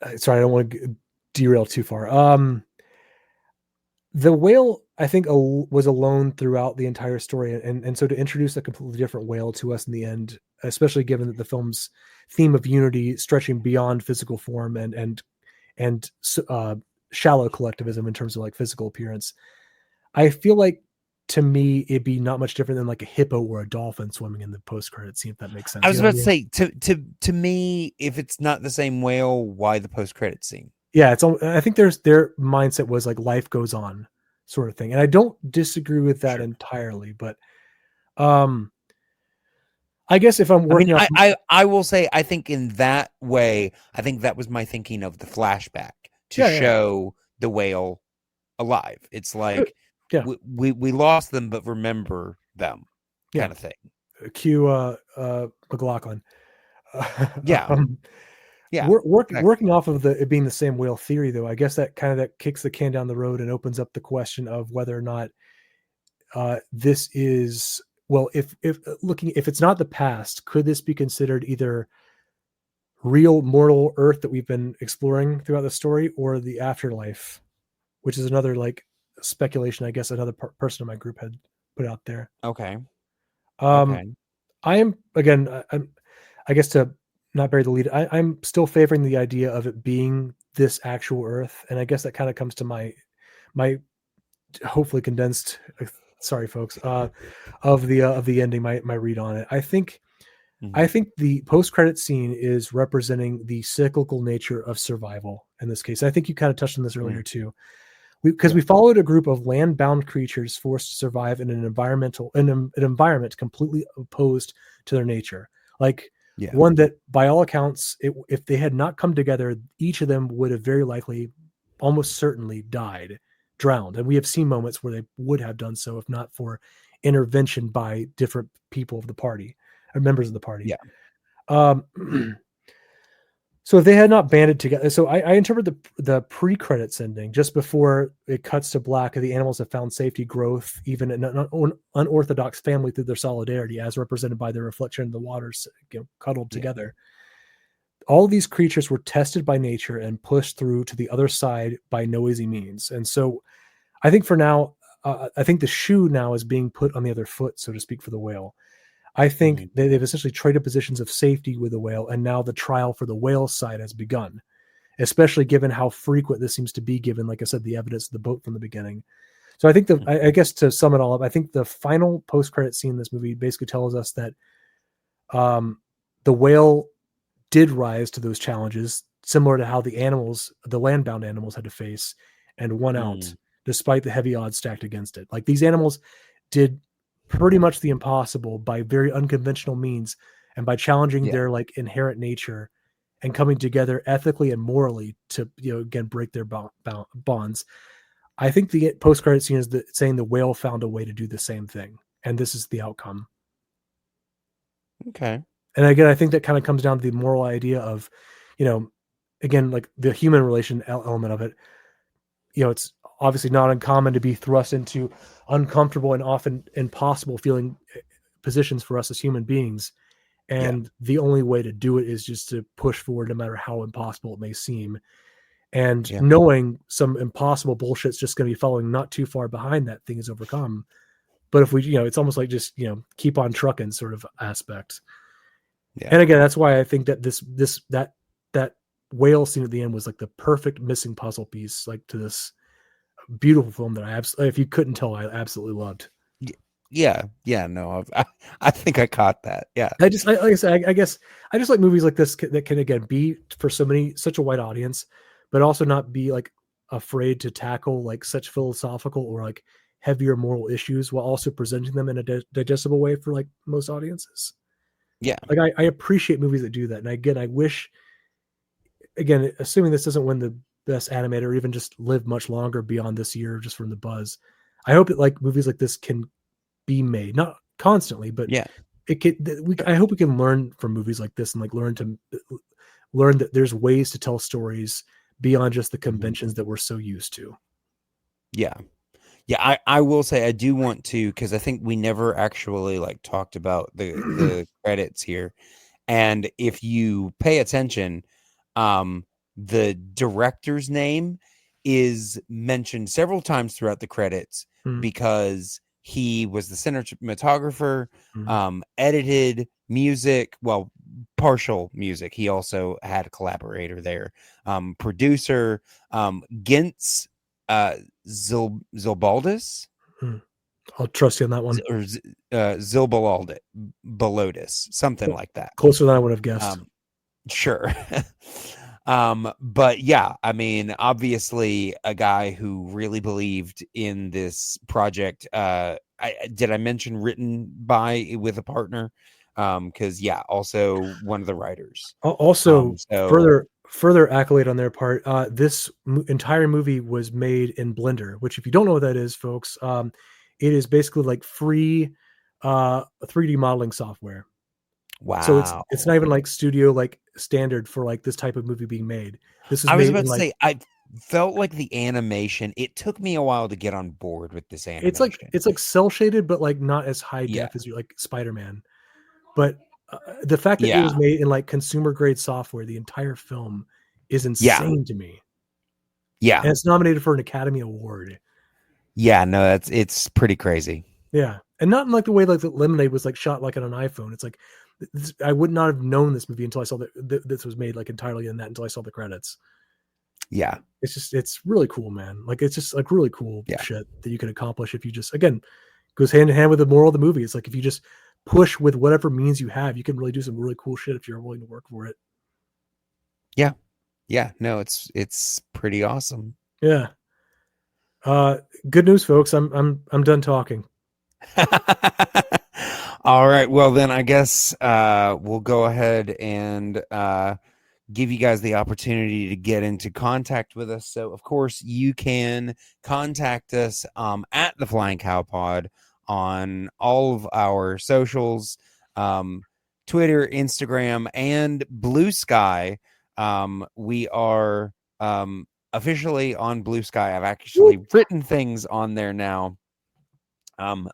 I don't want to derail too far. The whale, I think, was alone throughout the entire story, and so to introduce a completely different whale to us in the end, especially given that the film's theme of unity stretching beyond physical form and shallow collectivism in terms of like physical appearance, I feel like, to me, it'd be not much different than like a hippo or a dolphin swimming in the post-credit scene, if that makes sense. I was about to say, to me, if it's not the same whale, why the post-credit scene? Yeah, I think their mindset was like life goes on, sort of thing, and I don't disagree with that entirely. But, I guess if I'm working, I will say, I think in that way, I think that was my thinking of the flashback to show the whale alive. It's like. Yeah, we lost them, but remember them, kind of thing. Cue McLaughlin. Working off of it being the same whale theory, though, I guess that kicks the can down the road and opens up the question of whether or not this is, well, if it's not the past, could this be considered either real mortal Earth that we've been exploring throughout the story, or the afterlife, which is another like speculation, I guess, another person in my group had put out there. Okay. I am, again, I guess, to not bury the lead, I'm still favoring the idea of it being this actual Earth, and I guess that kind of comes to my hopefully condensed, sorry folks, of the ending, my read on it. I think the post-credit scene is representing the cyclical nature of survival in this case. I think you kind of touched on this earlier too. Because we followed a group of land-bound creatures forced to survive in an environment completely opposed to their nature. Like one that, by all accounts, if they had not come together, each of them would have very likely, almost certainly, drowned. And we have seen moments where they would have done so if not for intervention by different people of the party, or members of the party. So if they had not banded together, so I interpret the pre-credits ending just before it cuts to black. The animals have found safety, growth, even in an unorthodox family, through their solidarity, as represented by their reflection in the waters, cuddled together. All of these creatures were tested by nature and pushed through to the other side by no easy means. And so, I think for now, I think the shoe now is being put on the other foot, so to speak, for the whale. I think they've essentially traded positions of safety with the whale, and now the trial for the whale side has begun, especially given how frequent this seems to be, given, like I said, the evidence of the boat from the beginning. So I think I guess to sum it all up, I think the final post-credit scene in this movie basically tells us that the whale did rise to those challenges, similar to how the land-bound animals had to face, and won out despite the heavy odds stacked against it. Like, these animals did pretty much the impossible by very unconventional means, and by challenging their like inherent nature and coming together ethically and morally to, again, break their bonds. I think the post-credit scene is saying the whale found a way to do the same thing, and this is the outcome. Okay. And again, I think that kind of comes down to the moral idea of, again, like the human relation element of it. It's obviously not uncommon to be thrust into uncomfortable and often impossible feeling positions for us as human beings. And the only way to do it is just to push forward, no matter how impossible it may seem. And knowing some impossible bullshit's just going to be following not too far behind that thing is overcome, But if we, it's almost like just, keep on trucking sort of aspect. Yeah. And again, that's why I think that that whale scene at the end was like the perfect missing puzzle piece, like to this beautiful film that if you couldn't tell, I absolutely loved. Yeah. No, I think I caught that. Yeah. Like I said, I guess I just like movies like this that can again be for such a wide audience, but also not be like afraid to tackle like such philosophical or like heavier moral issues while also presenting them in a digestible way for like most audiences. Yeah. Like I appreciate movies that do that. And again, I wish, again, assuming this doesn't win the best animator or even just live much longer beyond this year, just from the buzz, I hope that like movies like this can be made, not constantly, but yeah, I hope we can learn from movies like this and like learn that there's ways to tell stories beyond just the conventions that we're so used to. Yeah. I will say I do want to, because I think we never actually like talked about the credits here. And if you pay attention, the director's name is mentioned several times throughout the credits because he was the cinematographer, edited music, partial music. He also had a collaborator there, producer, Gintz Zilbaldis. I'll trust you on that one. Or Zilbaldis, something like that. Closer than I would have guessed. Sure. But yeah, I mean, obviously a guy who really believed in this project. Did I mention written by with a partner? Because also one of the writers. Also, further accolade on their part. This entire movie was made in Blender, which, if you don't know what that is, folks, it is basically like free 3D modeling software. Wow. So it's not even like studio like standard for like this type of movie being made. This is I was about to say, I felt like the animation, it took me a while to get on board with this animation. It's like cell shaded, but like not as high def as you like Spider-Man. But the fact that it was made in like consumer grade software, the entire film is insane to me. Yeah. And it's nominated for an Academy Award. Yeah, no, it's pretty crazy. Yeah. And not in like the way like the Lemonade was like shot like on an iPhone. It's like I would not have known this movie until I saw that this was made like entirely in that, until I saw the credits. Yeah. It's really cool, man. Like, it's just like really cool shit that you can accomplish if you just, again, goes hand in hand with the moral of the movie. It's like, if you just push with whatever means you have, you can really do some really cool shit if you're willing to work for it. Yeah. Yeah. No, it's pretty awesome. Yeah. Good news, folks. I'm done talking. All right. Well, then I guess we'll go ahead and give you guys the opportunity to get into contact with us. So, of course, you can contact us at the Flying Cow Pod on all of our socials, Twitter, Instagram, and Blue Sky. We are officially on Blue Sky. I've actually written things on there now.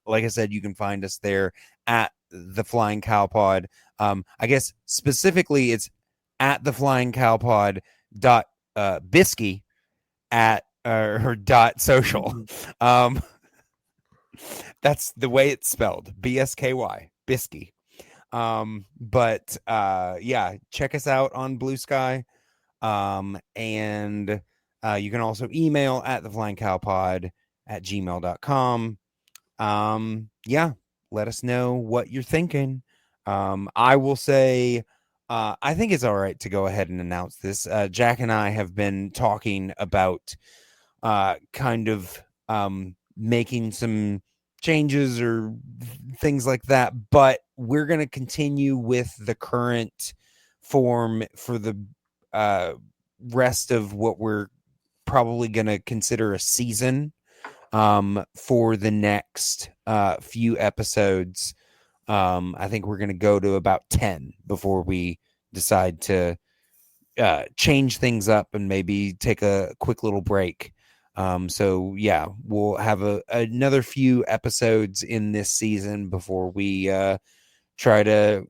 Like I said, you can find us there at the Flying Cow Pod. I guess specifically it's at the Flying Cow Pod .bisky at her .social. That's the way it's spelled, BSKY, Bisky. But yeah, check us out on Blue Sky. And you can also email at the Flying Cow Pod at gmail.com. Yeah, let us know what you're thinking. I will say, I think it's all right to go ahead and announce this. Jack and I have been talking about kind of making some changes or things like that, but we're going to continue with the current form for the rest of what we're probably going to consider a season for the next few episodes. I think we're going to go to about 10 before we decide to change things up and maybe take a quick little break. So yeah, we'll have another few episodes in this season before we try to,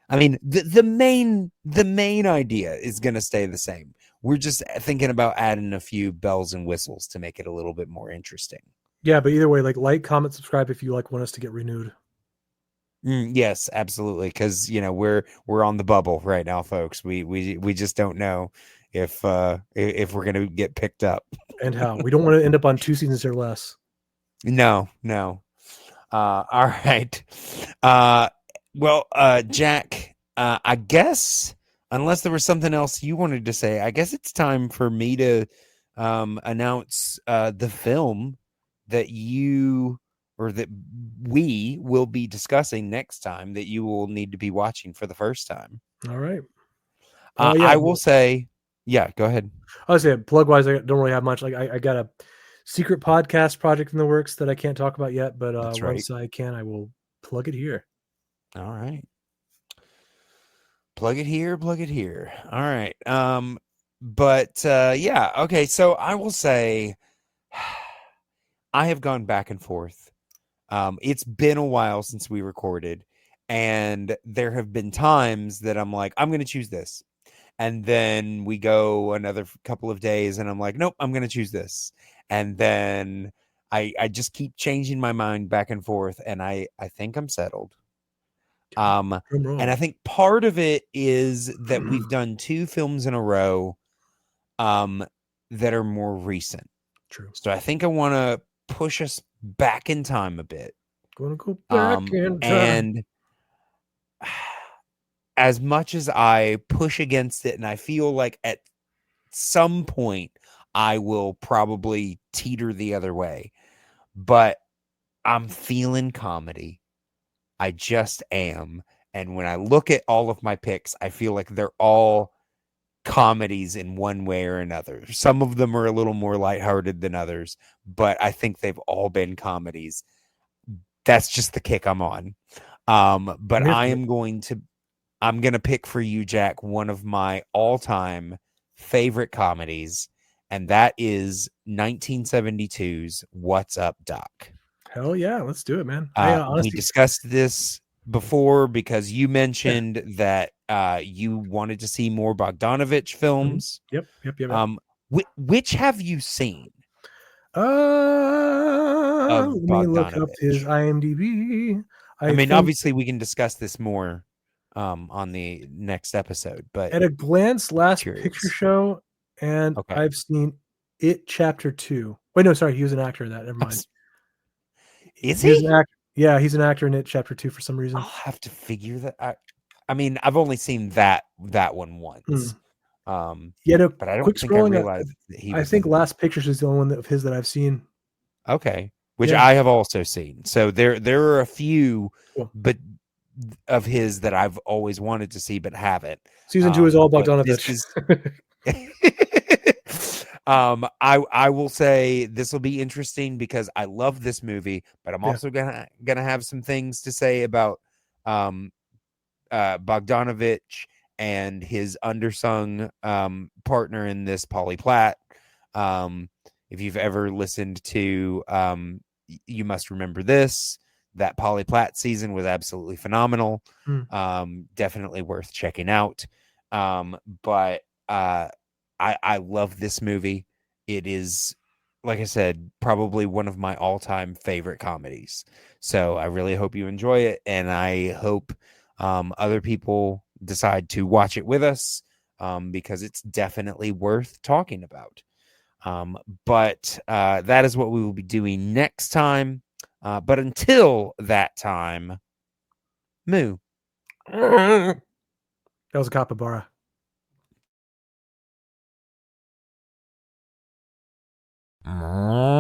I mean, the main idea is going to stay the same. We're just thinking about adding a few bells and whistles to make it a little bit more interesting. Yeah, but either way, like, comment, subscribe if you want us to get renewed. Yes, absolutely. Because we're on the bubble right now, folks. We just don't know if we're gonna get picked up. And how we don't want to end up on 2 seasons or less. No. All right. Well, Jack. I guess unless there was something else you wanted to say, I guess it's time for me to announce the film that you or that we will be discussing next time that you will need to be watching for the first time. All right. Yeah, I will say, yeah, go ahead. I was saying, plug wise, I don't really have much. I got a secret podcast project in the works that I can't talk about yet, but once I can, I will plug it here. All right. Plug it here. All right. But yeah, okay. So I will say I have gone back and forth. It's been a while since we recorded, and there have been times that I'm like, I'm going to choose this. And then we go another couple of days and I'm like, nope, I'm going to choose this. And then I just keep changing my mind back and forth. And I think I'm settled. And I think part of it is that we've done 2 films in a row that are more recent. True. So I think I want to push us back in time a bit. Gonna go back in time. And as much as I push against it, and I feel like at some point I will probably teeter the other way, but I'm feeling comedy. I just am. And when I look at all of my picks, I feel like they're all comedies in one way or another. Some of them are a little more lighthearted than others, but I think they've all been comedies. That's just the kick I'm on. But I'm going to pick for you, Jack, one of my all-time favorite comedies, and that is 1972's What's Up, Doc? Hell yeah, let's do it, man. We discussed this before because you mentioned that you wanted to see more Bogdanovich films. Yep. Which have you seen? Let me look up his IMDb. I mean, obviously, we can discuss this more on the next episode, but at a glance, Last Picture Show, and I've seen It Chapter 2. Wait, no, sorry, he was an actor in that. Never mind. Is he? Yeah, he's an actor in It Chapter 2 for some reason. I'll have to figure that. I mean, I've only seen that one once. Yeah, but I don't think I realized that he was. I think Last Pictures is the only one of his that I've seen. Okay, which I have also seen. So there are a few, but of his that I've always wanted to see but haven't. Season 2 is all Bogdanovich. I will say this will be interesting because I love this movie, but I'm also gonna have some things to say about Bogdanovich and his undersung partner in this, Polly Platt. If you've ever listened to You Must Remember This, that Polly Platt season was absolutely phenomenal. Definitely worth checking out. But I love this movie. It is, like I said, probably one of my all-time favorite comedies. So I really hope you enjoy it, and I hope other people decide to watch it with us because it's definitely worth talking about. But that is what we will be doing next time. But until that time, moo. That was a capybara. Mm.